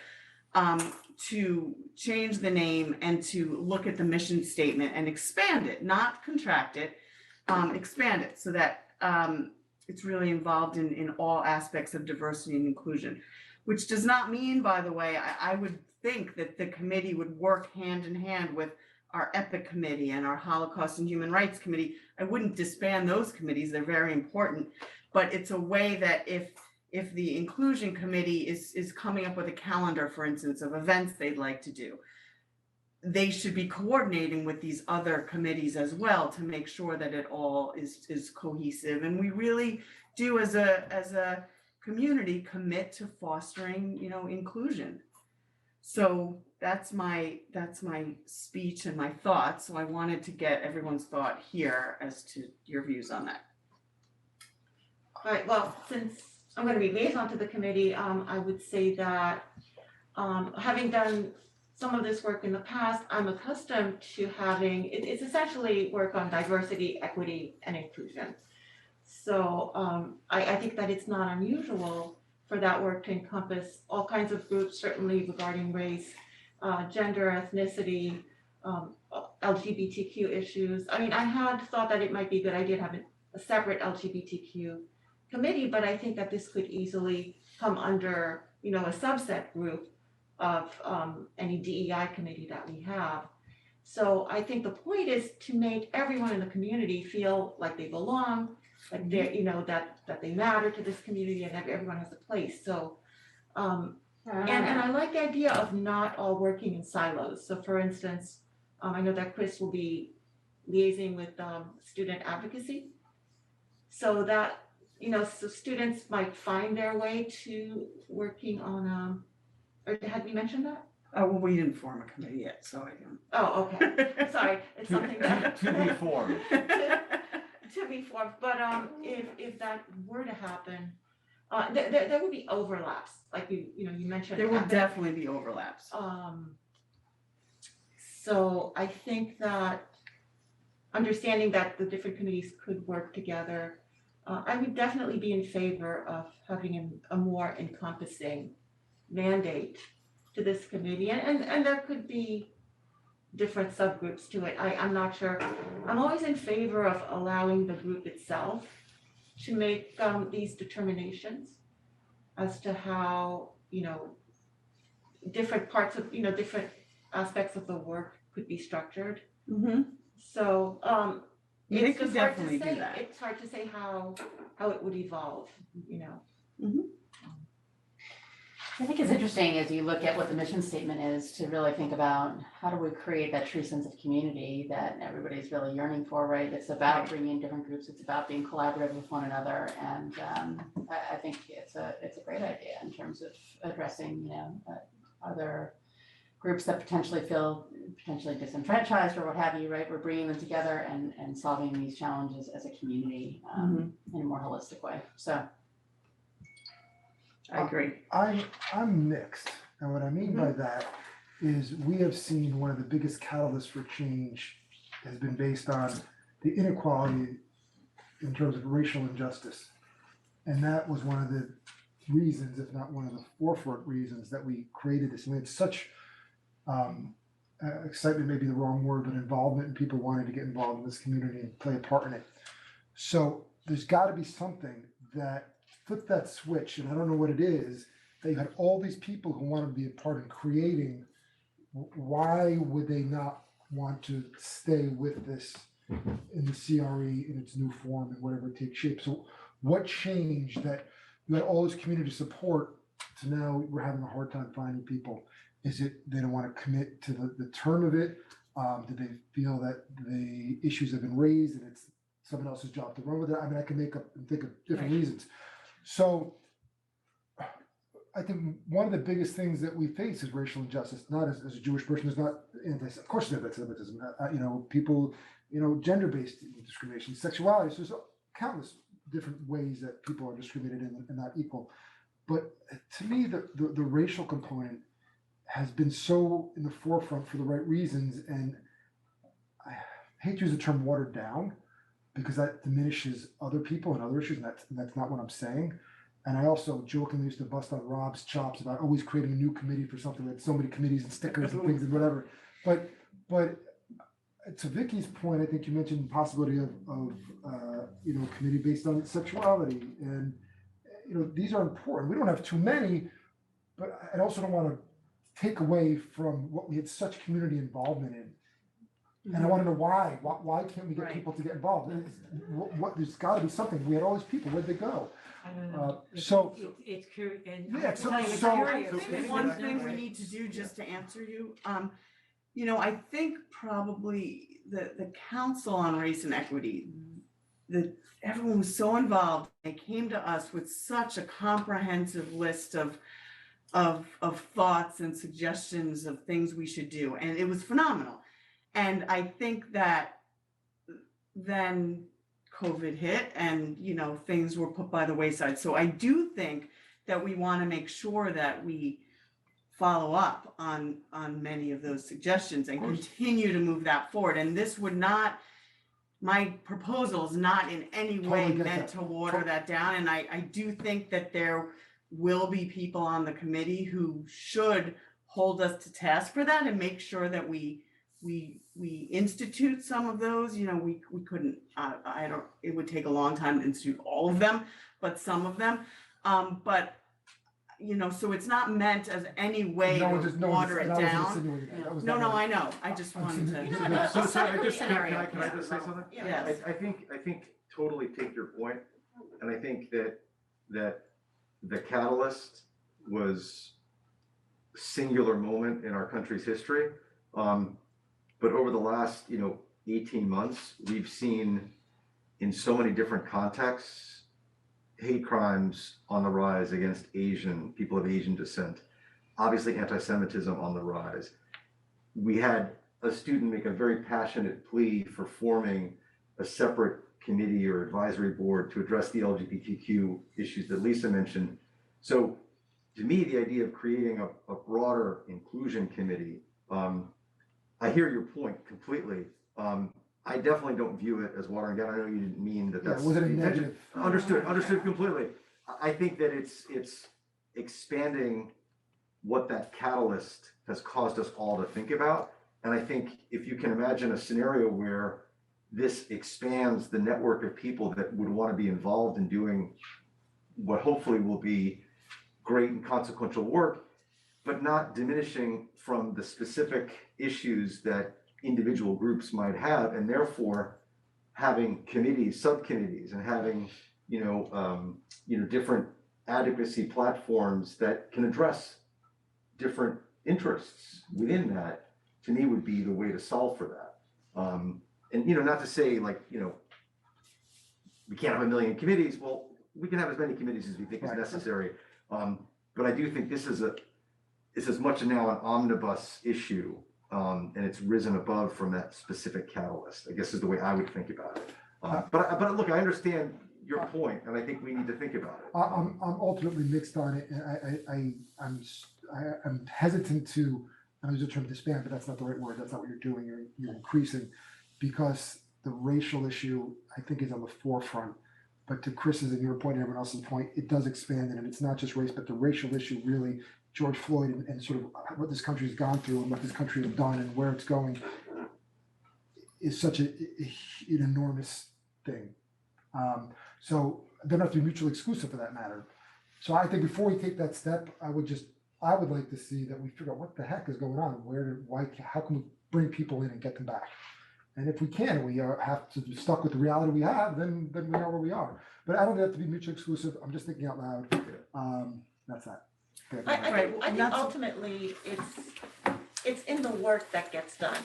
to change the name and to look at the mission statement and expand it, not contract it, expand it so that it's really involved in all aspects of diversity and inclusion. Which does not mean, by the way, I would think that the committee would work hand in hand with our EPIC committee and our Holocaust and Human Rights committee. I wouldn't disband those committees, they're very important. But it's a way that if the inclusion committee is coming up with a calendar, for instance, of events they'd like to do, they should be coordinating with these other committees as well to make sure that it all is cohesive. And we really do as a community commit to fostering, inclusion. So that's my speech and my thoughts. So I wanted to get everyone's thought here as to your views on that. All right, well, since I'm gonna be liaison to the committee, I would say that having done some of this work in the past, I'm accustomed to having, it's essentially work on diversity, equity, and inclusion. So I think that it's not unusual for that work to encompass all kinds of groups, certainly regarding race, gender, ethnicity, LGBTQ issues. I mean, I had thought that it might be a good idea to have a separate LGBTQ committee, but I think that this could easily come under, a subset group of any DEI committee that we have. So I think the point is to make everyone in the community feel like they belong, like they're, that they matter to this community and that everyone has a place. So, and I like the idea of not all working in silos. So for instance, I know that Chris will be liaising with student advocacy. So that, so students might find their way to working on, or had we mentioned that? Oh, well, we didn't form a committee yet, so I don't. Oh, okay, sorry, it's something that. To be formed. To be formed, but if that were to happen, there would be overlaps, like you mentioned. There will definitely be overlaps. So I think that understanding that the different committees could work together, I would definitely be in favor of having a more encompassing mandate to this committee, and there could be different subgroups to it. I'm not sure. I'm always in favor of allowing the group itself to make these determinations as to how, different parts of, different aspects of the work could be structured. Mm-hmm. So They it's could just hard to definitely do say. that. It's hard to say how it would evolve, I think it's interesting as you look at what the mission statement is to really think about how do we create that true sense of community that everybody's really yearning for, right? It's about bringing different groups. It's about being collaborative with one another. And I think it's a great idea in terms of addressing, other groups that potentially feel disenfranchised or what have you, right? We're bringing them together and solving these challenges as a community in a more holistic way. So. I agree. I'm mixed, and what I mean by that is we have seen one of the biggest catalysts for change has been based on the inequality in terms of racial injustice. And that was one of the reasons, if not one of the forefront reasons, that we created this. And we had such excitement, maybe the wrong word, but involvement, and people wanted to get involved in this community and play a part in it. So there's got to be something that flip that switch, and I don't know what it is, that you had all these people who wanted to be a part in creating. Why would they not want to stay with this in the CRE in its new form and whatever it takes shape? So what changed that you had all this community support to now we're having a hard time finding people? Is it they don't want to commit to the term of it? Did they feel that the issues have been raised and it's someone else's job to run with it? I mean, I can make up and think of different reasons. So I think one of the biggest things that we face is racial injustice. Not as a Jewish person, is not of course there's anti-Semitism. People, gender-based discrimination, sexuality. So there's countless different ways that people are discriminated and not equal. But to me, the racial component has been so in the forefront for the right reasons, and I hate to use the term watered down, because that diminishes other people and other issues, and that's not what I'm saying. And I also jokingly used to bust on Rob's chops about always creating a new committee for something with so many committees and stickers and things and whatever. But to Vicky's point, I think you mentioned the possibility of committee based on sexuality, and these are important. We don't have too many, but I also don't want to take away from what we had such community involvement in. And I want to know why. Why can't we get people to get involved? There's got to be something. We had all these people. Where'd they go? I don't know. So It's curious, and Yeah, I so- tell you, it's so- curious. I think one thing we need to do, just to answer you, I think probably the Council on Race and Equity, everyone was so involved. They came to us with such a comprehensive list of thoughts and suggestions of things we should do, and it was phenomenal. And I think that then COVID hit and, things were put by the wayside. So I do think that we want to make sure that we follow up on many of those suggestions and continue to move that forward. And this would not, my proposal is not in any way Totally get meant that. to water that down. And I do think that there will be people on the committee who should hold us to task for that and make sure that we we institute some of those, you know, we couldn't, I don't, it would take a long time to institute all of them, but some of them. But, you know, so it's not meant as any way No one to just- no one water just- it and I wasn't down. insinuating that. That was No, not no, what I know, I just I'm wanted saying- to. No, no, So I separate just, scenario. can I just say something? Yes. I think totally take your point, and I think that the catalyst was a singular moment in our country's history. But over the last, 18 months, we've seen in so many different contexts, hate crimes on the rise against people of Asian descent, obviously anti-Semitism on the rise. We had a student make a very passionate plea for forming a separate committee or advisory board to address the LGBTQ issues that Lisa mentioned. So to me, the idea of creating a broader inclusion committee, I hear your point completely. I definitely don't view it as watering down. I know you didn't mean that Yeah, that's. was it a the intention. negative? Understood completely. I think that it's expanding what that catalyst has caused us all to think about. And I think if you can imagine a scenario where this expands the network of people that would want to be involved in doing what hopefully will be great and consequential work, but not diminishing from the specific issues that individual groups might have, and therefore having committees, subcommittees, and having different advocacy platforms that can address different interests within that, to me would be the way to solve for that. And not to say we can't have a million committees. Well, we can have as many committees as we think is Right. necessary. But I do think this is as much now an omnibus issue, and it's risen above from that specific catalyst, I guess is the way I would think about it. But look, I understand your point, and I think we need to think about it. I'm ultimately mixed on it, and I'm hesitant to, I use the term disband, but that's not the right word, that's not what you're doing, you're increasing, because the racial issue, I think, is on the forefront. But to Chris's and your point and everyone else's point, it does expand it, and it's not just race, but the racial issue really, George Floyd and sort of what this country's gone through and what this country has done and where it's going is such an enormous thing. So they're not to be mutually exclusive for that matter. So I think before we take that step, I would like to see that we figure out what the heck is going on, how can we bring people in and get them back? And if we can, we have to be stuck with the reality we have, then we are where we are. But I don't have to be mutually exclusive. I'm just thinking out loud. That's that. Okay, I Right, think and that's- ultimately it's in the work that gets done.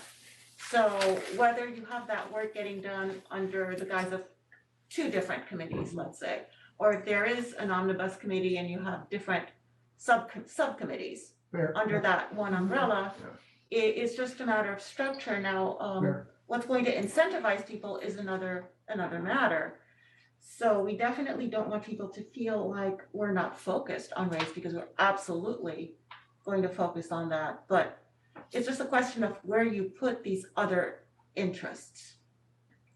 So whether you have that work getting done under the guise of two different committees, let's say, or if there is an omnibus committee and you have different subcommittees Fair. under that one umbrella, it's just a matter of structure. Now, Fair. what's going to incentivize people is another matter. So we definitely don't want people to feel like we're not focused on race, because we're absolutely going to focus on that. But it's just a question of where you put these other interests.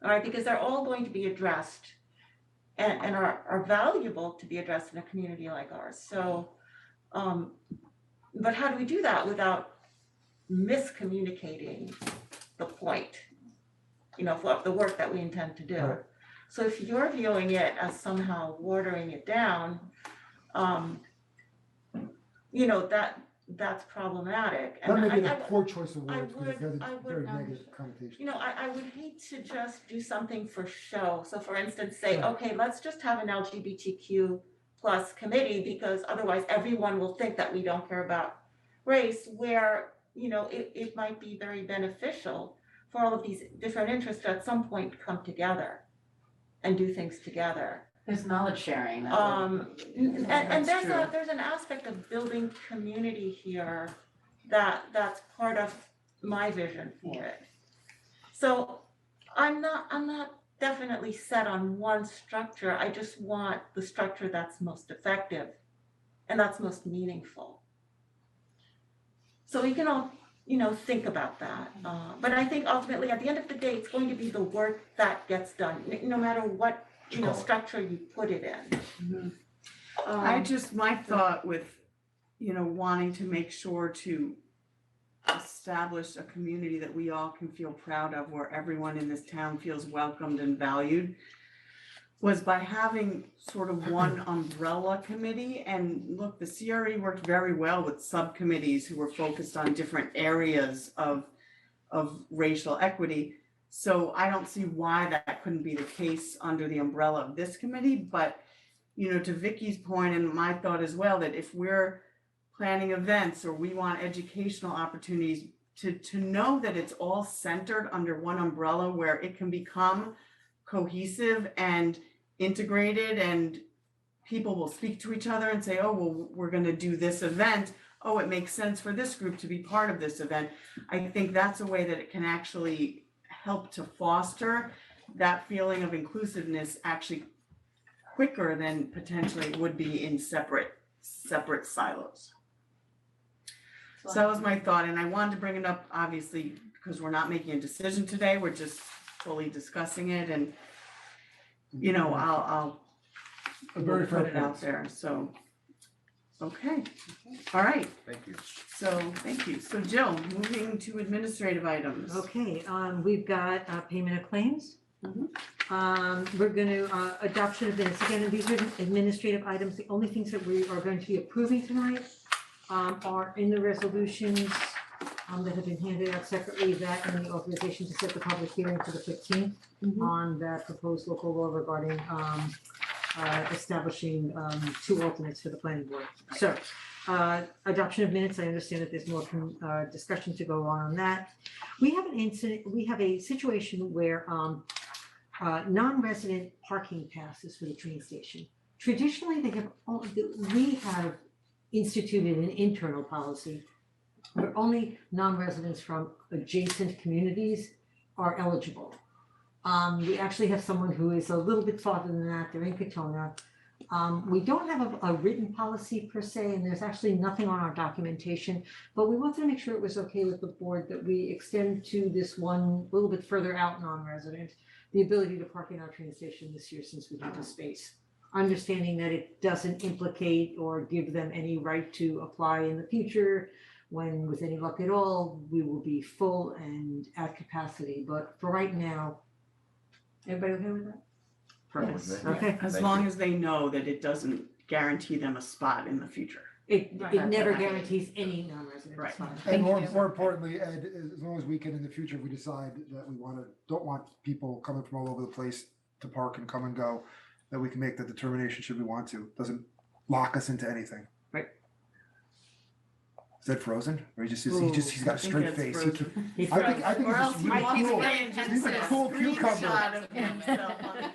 All right, because they're all going to be addressed and are valuable to be addressed in a community like ours. So, but how do we do that without miscommunicating the point, of the work that we intend to do? Right. So if you're viewing it as somehow watering it down, that's problematic. That may be I- a poor choice of I words, because it has I a would, very negative connotation. I would hate to just do something for show. So for instance, say, Right. okay, let's just have an LGBTQ plus committee, because otherwise everyone will think that we don't care about race, where, it might be very beneficial for all of these different interests to at some point come together and do things together. There's knowledge sharing. And That's true. there's an aspect of building community here that's part of my vision for it. So I'm not definitely set on one structure. I just want the structure that's most effective and that's most meaningful. So we can all, think about that. But I think ultimately, at the end of the day, it's going to be the work that gets done, no matter what, structure you put it in. My thought with, wanting to make sure to establish a community that we all can feel proud of, where everyone in this town feels welcomed and valued, was by having sort of one umbrella committee. And look, the CRE worked very well with subcommittees who were focused on different areas of racial equity. So I don't see why that couldn't be the case under the umbrella of this committee. But, you know, to Vicky's point and my thought as well, that if we're planning events or we want educational opportunities, to know that it's all centered under one umbrella where it can become cohesive and integrated, and people will speak to each other and say, oh, well, we're going to do this event. Oh, it makes sense for this group to be part of this event. I think that's a way that it can actually help to foster that feeling of inclusiveness actually quicker than potentially it would be in separate silos. So that was my thought, and I wanted to bring it up, obviously, because we're not making a decision today, we're just fully discussing it, and you know, I'll Very fair put it out points. there, so. Okay, all right, Thank you. so, thank you. So Jill, moving to administrative items. Okay, we've got payment of claims. Mhm. We're gonna, adoption of minutes. Again, these are administrative items. The only things that we are going to be approving tonight are in the resolutions that have been handed out separately, that and the authorization to set the public hearing for the 15th Mhm. on the proposed local law regarding establishing 2 alternates for the planning board. So, adoption of minutes, I understand that there's more discussion to go on that. We have a situation where non-resident parking passes for the train station. Traditionally, we have instituted an internal policy where only non-residents from adjacent communities are eligible. We actually have someone who is a little bit farther than that, they're in Katona. We don't have a written policy per se, and there's actually nothing on our documentation, but we wanted to make sure it was okay with the board that we extend to this one a little bit further out non-resident the ability to park in our train station this year since we have the space. Understanding that it doesn't implicate or give them any right to apply in the future, when with any luck at all, we will be full and at capacity, but for right now, everybody okay with that? Perfect. Yes. Okay. As Thank long you. as they know that it doesn't guarantee them a spot in the future. It Right. never guarantees any non-resident Right. spot. And more, you. more importantly, Ed, as long as we can in the future, if we decide that we don't want people coming from all over the place to park and come and go, that we can make the determination should we want to. Doesn't lock us into anything. Right. Is that frozen? Or he's got a I think straight that's face. frozen. He I think Or he's else just he really walks cool. away and just He's like a says, cool cucumber. screenshot of himself on it.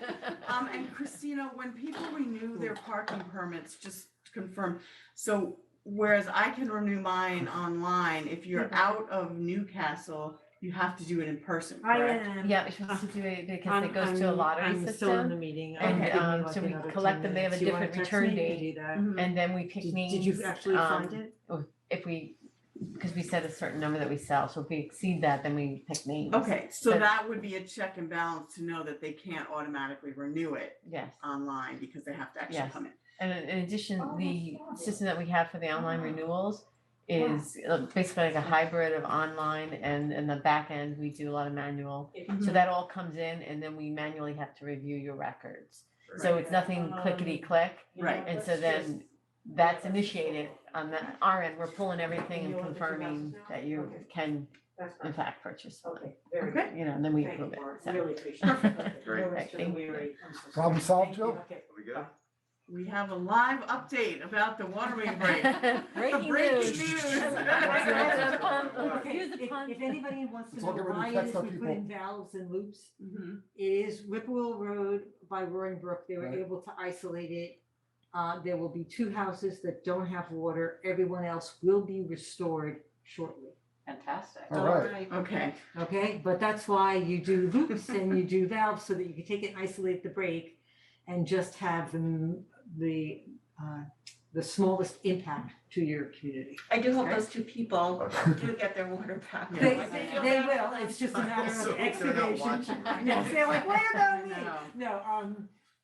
And Christina, when people renew their parking permits, just to confirm, so whereas I can renew mine online, if you're out of Newcastle, you have to do it in person, I correct? am. Yeah, we're supposed to do it because it goes to a lottery I'm still in the system, meeting. and, Give me so like we another collect 10 them. They have a minutes. You wanna different text me? return We can date. do that. Mhm. and then we pick names. Did you actually find it? If we, because we set a certain number that we sell, so if we exceed that, then we pick names. Okay, so But- that would be a check and balance to know that they can't automatically renew it Yes, online because they have to actually Yes. come in. and in addition, the system that we have for the online renewals is basically like a hybrid of online, and in the back end, we do a lot of manual. So that all comes in, and then we manually have to review your records. So it's nothing clickety click. Right. And so then that's initiated on our end, we're pulling everything and confirming that you can in fact purchase one, Okay. you know, and then we approve it, so. Really appreciate it. Great. Right, thank you. Problem solved, Jill? Okay. Are we good? We have a live update about the water main break. Breaking breaking news. news. Okay, Use the pun. if anybody wants to Let's know all get rid of why the it text is on we put people. in valves and loops, Mhm. it is Whippoorwill Road by Roaring Brook. They were Right. able to isolate it. There will be 2 houses that don't have water. Everyone else will be restored shortly. Fantastic. All right. Okay, Okay, but that's why you do loops and you do valves so that you can take it, isolate the break, and just have the smallest impact to your community. I do hope Okay. those 2 people Okay. do get their water back. Yeah. They will, it's just a matter So of they're not excavation. watching. Yes, they're like, what about me? No. No,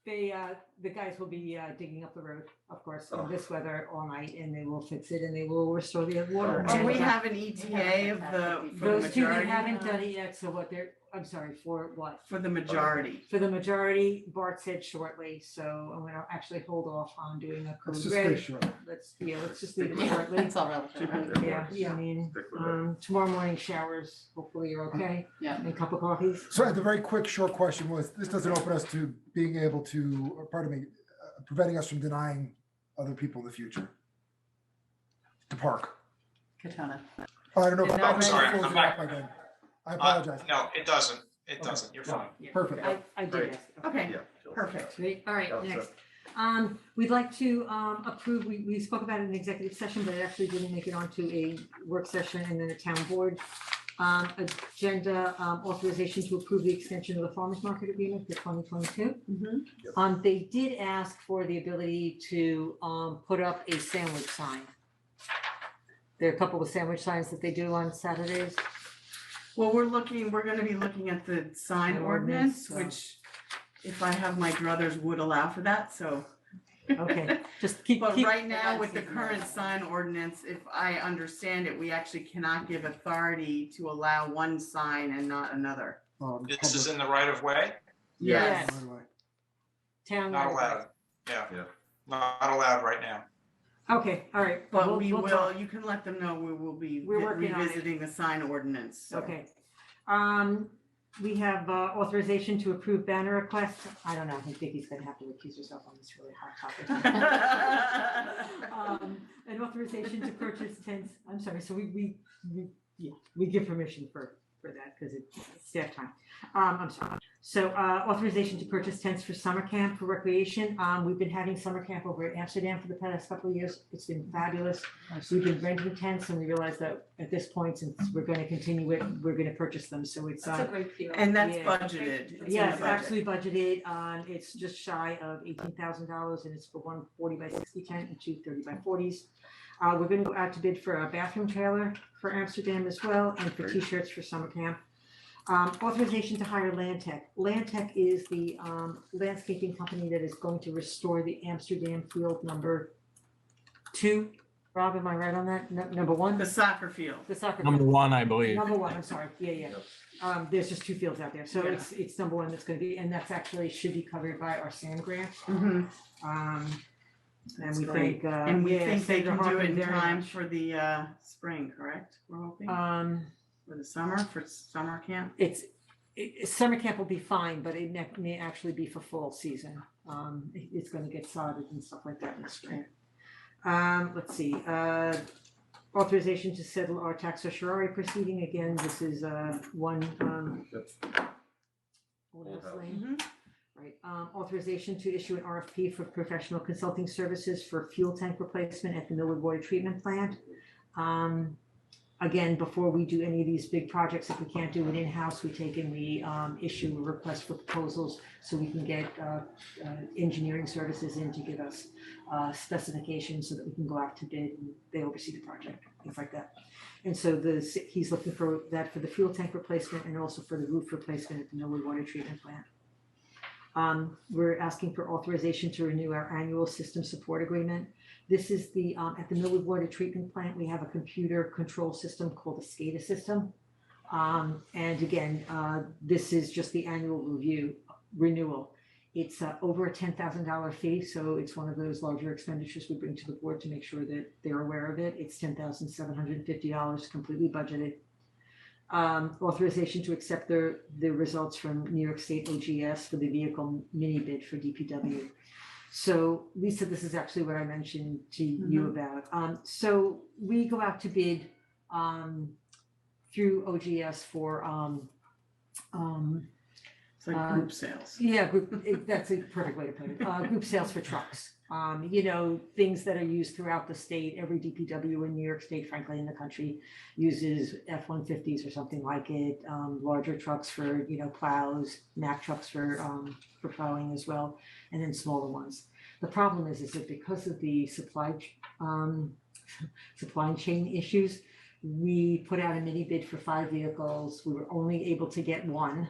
the guys will be digging up the road, of course, in this weather all night, and they will fix it and they will restore the water. And we And, have an ETA of the, for the those two that majority, haven't done it yet, so what they're, I'm sorry, for what? for the majority. For the majority, Bart said shortly, so I'm gonna actually hold off on doing a Let's code just stay red. short. Let's just leave it Yeah, shortly. it's all relative, right? Yeah, I mean, Stick with it. tomorrow morning showers, hopefully you're okay, Yeah. and a cup of coffees. So the very quick, short question was, this doesn't open us to being able to, or pardon me, preventing us from denying other people in the future to park. Katona. Oh, I don't know if No, I'm I'm not sorry, closing I'm it back. up again. I apologize. No, it doesn't. It Okay. doesn't. You're fine. Perfect. I did Great. ask. Okay, Yeah. Jill. perfect. Great, all right, Yeah, next. so- We'd like to approve, we spoke about it in executive session, but it actually didn't make it onto a work session and then a town board. Agenda authorization to approve the extension of the farmer's market agreement for 2022. Mhm. They did ask for the ability to put up a sandwich sign. There are a couple of sandwich signs that they do on Saturdays. Well, we're gonna be looking at the sign An ordinance, ordinance, which if I have my druthers would allow for that, so. Okay, just keep. But right now with the current sign ordinance, if I understand it, we actually cannot give authority to allow one sign and not another. This is in the right of way? Yes. By the way. Town. Not right away. allowed. Yeah. Yeah. Not allowed right now. Okay, all right. But we we'll will, talk. you can let them know we will be We're working on it. revisiting the sign ordinance, so. Okay. We have authorization to approve banner requests. I don't know, I think Vicky's gonna have to recuse herself on this really hot topic. An authorization to purchase tents, I'm sorry, so we give permission for that because it's staff time. I'm sorry. So authorization to purchase tents for summer camp for recreation. We've been having summer camp over at Amsterdam for the past couple of years. It's been fabulous. We've been renting tents and we realized that at this point, since we're gonna continue it, we're gonna purchase them, so it's That's a great deal. And that's Yeah. budgeted. It's in yeah, the it's budget. actually budgeted, it's just shy of $18,000 and it's for one 40 by 60 tent and two 30 by 40s. We're gonna go out to bid for a bathroom trailer for Amsterdam as well and for t-shirts for summer camp. Authorization to hire Land Tech. Land Tech is the landscaping company that is going to restore the Amsterdam field number 2. Rob, am I right on that? Number 1? The soccer field. The soccer Number field. one, I believe. Number 1, I'm sorry, yeah. There's just 2 fields out there, so Yeah. it's number 1 that's gonna be, and that's actually should be covered by our SAM grant. Mhm. And That's we great. think, And we yeah, think they Senator can do Harkin it in very time much. for the spring, correct? We're hoping, for the summer, for summer camp. Summer camp will be fine, but it may actually be for fall season. It's gonna get sodded and stuff like that in the spring. Let's see, authorization to settle our tax certiorari proceeding, again, this is one, Old House Lane. Mhm. Right, authorization to issue an RFP for professional consulting services for fuel tank replacement at the Millwood Water Treatment Plant. Again, before we do any of these big projects, if we can't do it in-house, we take and we issue a request for proposals so we can get engineering services in to give us specifications so that we can go out to bid and they oversee the project, things like that. And so he's looking for that for the fuel tank replacement and also for the roof replacement at the Millwood Water Treatment Plant. We're asking for authorization to renew our annual system support agreement. This is the, at the Millwood Water Treatment Plant, we have a computer control system called the SCADA system. And again, this is just the annual renewal. It's over a $10,000 fee, so it's one of those larger expenditures we bring to the board to make sure that they're aware of it. It's $10,750, completely budgeted. Authorization to accept the results from New York State OGS for the vehicle mini bid for DPW. So Lisa, this is actually what I mentioned to you about. So we go out to bid through OGS for It's like group sales. yeah, that's a perfect way to put it. Group sales for trucks. Things that are used throughout the state. Every DPW in New York State, frankly, in the country, uses F-150s or something like it. Larger trucks for plows, Mack trucks for plowing as well, and then smaller ones. The problem is that because of the supply chain issues, we put out a mini bid for 5 vehicles. We were only able to get one.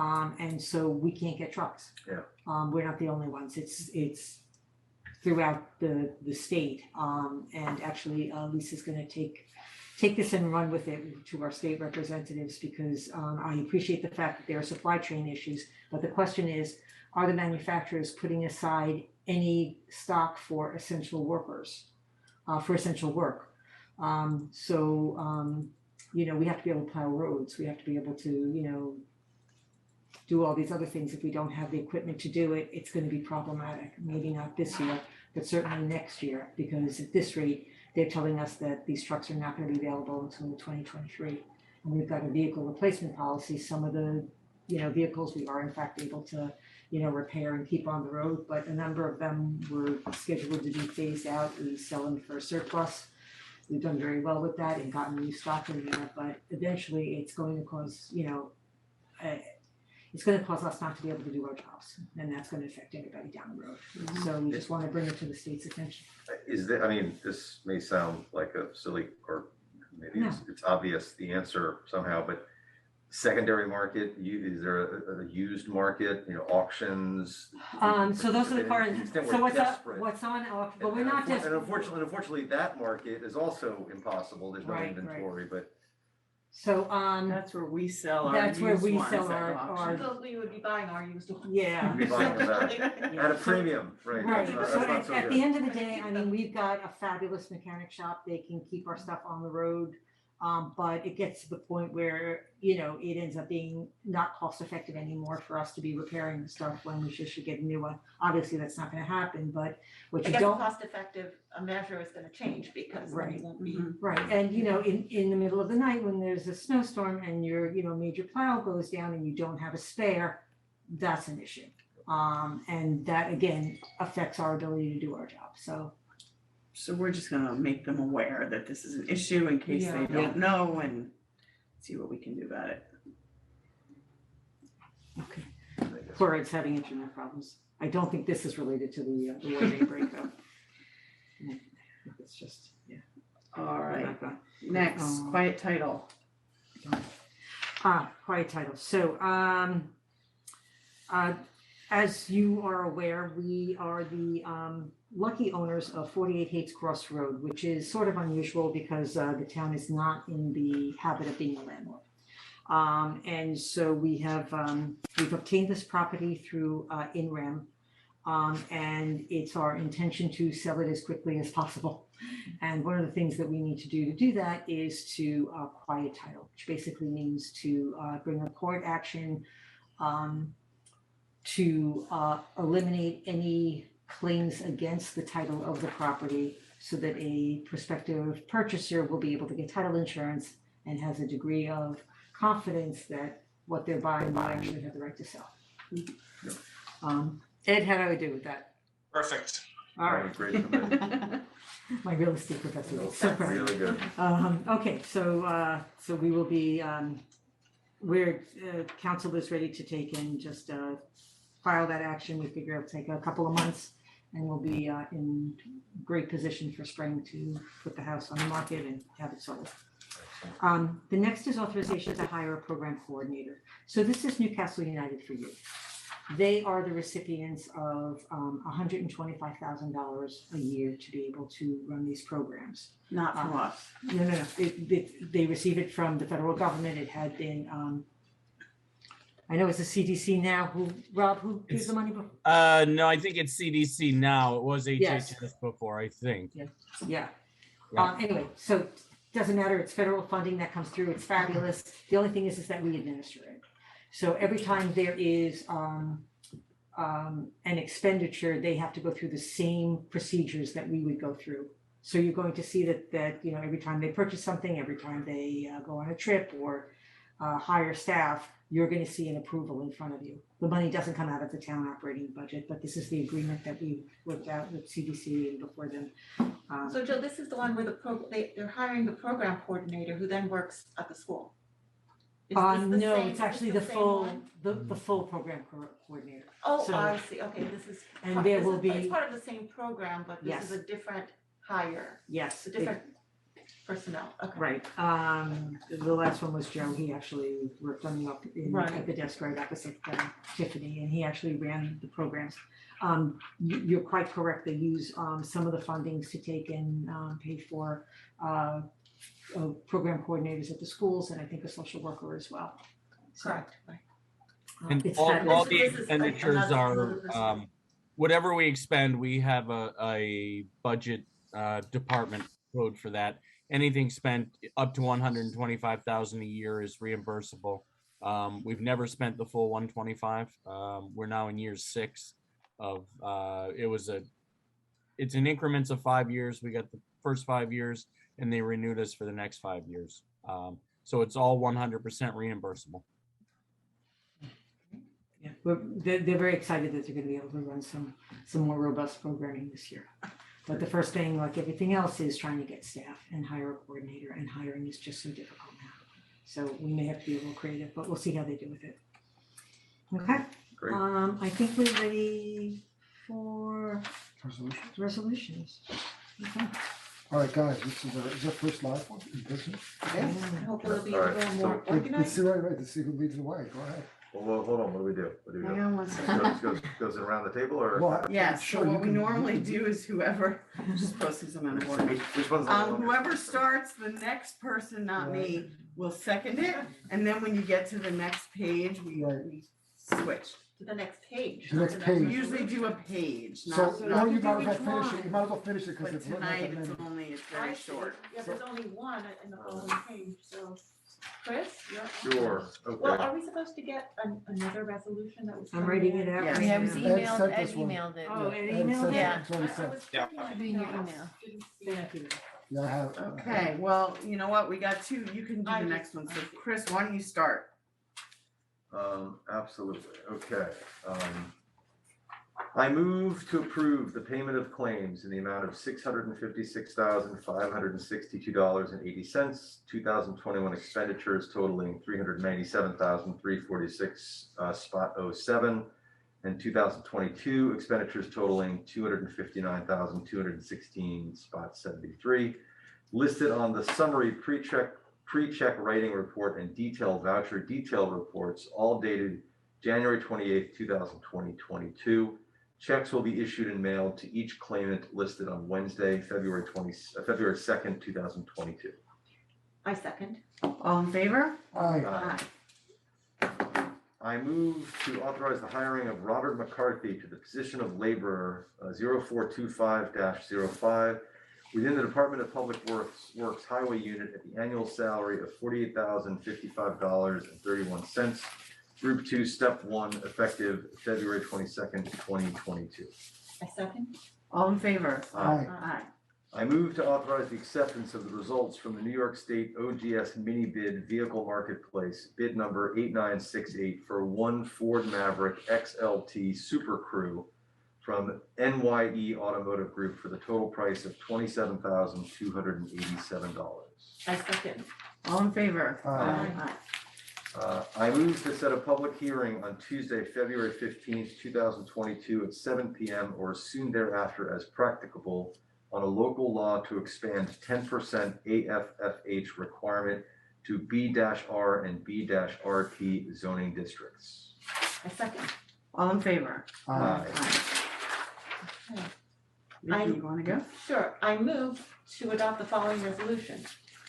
And so we can't get trucks. Yeah. We're not the only ones. It's throughout the state. And actually, Lisa's gonna take this and run with it to our state representatives because I appreciate the fact that there are supply chain issues. But the question is, are the manufacturers putting aside any stock for essential workers, for essential work? You know, we have to be able to plow roads. We have to be able to, you know, do all these other things. If we don't have the equipment to do it, it's going to be problematic. Maybe not this year, but certainly next year, because at this rate, they're telling us that these trucks are not going to be available until 2023. And we've got a vehicle replacement policy. Some of the, you know, vehicles we are in fact able to, you know, repair and keep on the road, but a number of them were scheduled to be phased out. We sell them for surplus. We've done very well with that and gotten new stock in there, but eventually it's going to cause, you know, it's going to cause us not to be able to do our jobs, and that's going to affect everybody down the road. So we just want to bring it to the state's attention. Is there, I mean, this may sound like a silly, or maybe it's obvious the answer somehow, but secondary market, is there a used market, you know, auctions? So those are the current, so what's on, but we're not And desperate. unfortunately, that market is also impossible, there's no Right, inventory, but So, That's where we sell our that's where used we ones sell at our, auction. So we would be buying our used ones. yeah. you'd be buying them back Yeah. at a premium, right? Right, That's so not so at the good. end of the day, I mean, we've got a fabulous mechanic shop, they can keep our stuff on the road. But it gets to the point where, you know, it ends up being not cost effective anymore for us to be repairing the stuff when we should get a new one. Obviously, that's not gonna happen, but what I you guess the don't. cost effective measure is gonna change because then Right. you won't be. Right, and you know, in the middle of the night when there's a snowstorm and your, you know, major plow goes down and you don't have a spare, that's an issue. And that again affects our ability to do our job, so. So we're just gonna make them aware that this is an issue in case they Yeah. don't know and see what we can do about it. Okay. Chloride's having internet problems. I don't think this is related to the water main breakup. It's just, yeah. All right, Back next, Oh. quiet title. Quiet title. So, as you are aware, we are the lucky owners of 48 Hates Cross Road, which is sort of unusual because the town is not in the habit of being a landlord. And so we have we've obtained this property through INRAM, and it's our intention to sell it as quickly as possible. And one of the things that we need to do that is to quiet title, which basically means to bring a court action to eliminate any claims against the title of the property so that a prospective purchaser will be able to get title insurance and has a degree of confidence that what they're buying will actually have the right to sell. Ed, how do I do with that? Perfect. All right. Great comment. My real estate professor is so proud. Really good. Okay, so we will be, where council is ready to take and just file that action. We figure it'll take a couple of months and we'll be in great position for spring to put the house on the market and have it sold. The next is authorization to hire a program coordinator. So this is Newcastle United for Youth. They are the recipients of $125,000 a year to be able to run these programs. Not from us. No. They receive it from the federal government. It had been, I know it's the CDC now. Who gives the money before? No, I think it's CDC now. It was HHS Yes. before, I think. Yeah. Yeah. Anyway, so doesn't matter. It's federal funding that comes through. It's fabulous. The only thing is that we administer it. So every time there is an expenditure, they have to go through the same procedures that we would go through. So you're going to see that you know, every time they purchase something, every time they go on a trip or hire staff, you're going to see an approval in front of you. The money doesn't come out of the town operating budget, but this is the agreement that we worked out with CDC and before them. So Jill, this is the one where they're hiring the program coordinator who then works at the school. Is this the No, same- it's actually is the this full, same one? the full program coordinator. Oh, so- I see, okay, this is. And part- there this will is- be- It's part of the same program, but this is Yes. a different hire, Yes. a different Personnel, okay. Right, the last one was Joe, he actually worked on the up in Right. at the desk right opposite Tiffany, and he actually ran the programs. You're quite correct, they use some of the fundings to take and pay for program coordinators at the schools, and I think a social worker as well. So, Correct, right. And it's all, had- all This the is like expenditures another are, percent. whatever we expend, we have a budget department code for that. Anything spent up to 125,000 a year is reimbursable. We've never spent the full 125. We're now in year 6 of, it's in increments of 5 years. We got the first 5 years and they renewed us for the next 5 years. So it's all 100% reimbursable. Yeah, they're very excited that they're gonna be able to run some more robust programming this year. But the first thing, like everything else, is trying to get staff and hire a coordinator, and hiring is just so difficult now. So we may have to be a little creative, but we'll see how they do with it. Okay, Great. I think we're ready for Resolutions. resolutions. Okay. All right, guys, this is our first live one in person. Yeah, hopefully it'll be a All right, little so more Let's organized. see, right, let's see who leads the way. Go ahead. Well, hold on, what do we do? What do we Hang do? on one second. Goes it around the table or? Well, Yes, sure, so you what we can- normally do is whoever, just posting some on the board. Which one's the one? Whoever starts, the next person, not me, will second it, and then when you get to the next page, we switch. To the next page. The not next to page. We usually do a page, So, not, no, not, you might as well which finish it, one? you might as well finish it, because but it's not that tonight many. it's only, it's I very see. short. Yeah, there's only one in the following page, so. Chris, you're. Sure, Well, okay. are we supposed to get another resolution that was? I'm coming writing in? it out. Yeah. right Yeah, it was now. Ed emailed, sent Ed this one. emailed it. Oh, and Ed email sent it, Yeah. it's already I sent. was Yeah. thinking It'll be in your no, I email. didn't see it. Thank you. Yeah, I have. Okay, well, you know what, we got two, you can do I the do. next one, so Chris, why don't you start? Absolutely, okay. I move to approve the payment of claims in the amount of $656,562.80, 2021 expenditures totaling $397,346.07, and 2022 expenditures totaling $259,216.73, listed on the summary pre-check writing report and detailed voucher detail reports, all dated January 28th, 2022. Checks will be issued and mailed to each claimant listed on Wednesday, February 2nd, 2022. I second. All in favor? Aye. Aye. I move to authorize the hiring of Robert McCarthy to the position of laborer 0425-05 within the Department of Public Works Highway Unit at the annual salary of $48,055.31. Group 2, Step 1, effective February 22nd, 2022. I second. All in favor? Aye. Aye. I move to authorize the acceptance of the results from the New York State OGS mini bid vehicle marketplace, bid number 8968 for one Ford Maverick XLT Super Crew from NYE Automotive Group for the total price of $27,287. I second. All in favor? Aye. Aye. I move to set a public hearing on Tuesday, February 15th, 2022 at 7 p.m. or soon thereafter as practicable on a local law to expand 10% AFFH requirement to B-R and B-RT zoning districts. I second. All in favor? Aye. Okay. Vicky, you wanna go? Sure, I move to adopt the following resolution.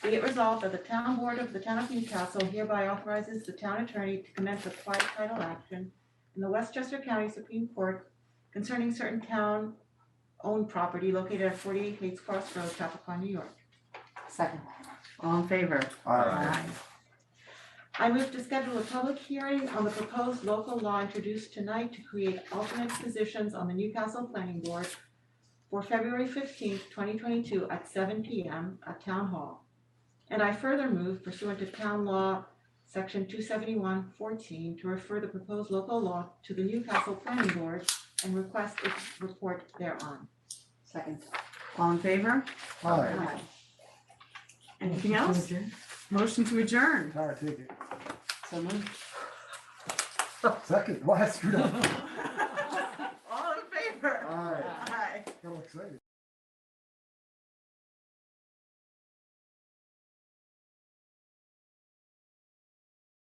Be it resolved that the town board of the town of Newcastle hereby authorizes the town attorney to commence a quiet title action in the Westchester County Supreme Court concerning certain town-owned property located at 48 Hates Cross Road, Chappaqua, New York. Second. All in favor? Aye. I move to schedule a public hearing on the proposed local law introduced tonight to create alternate positions on the Newcastle Planning Board for February 15th, 2022 at 7 p.m. at Town Hall. And I further move pursuant to Town Law, Section 271-14, to refer the proposed local law to the Newcastle Planning Board and request its report thereon. Second. All in favor? Aye. Anything else? Motion to adjourn. Tara, take it. So moved. Second, well, I screwed up.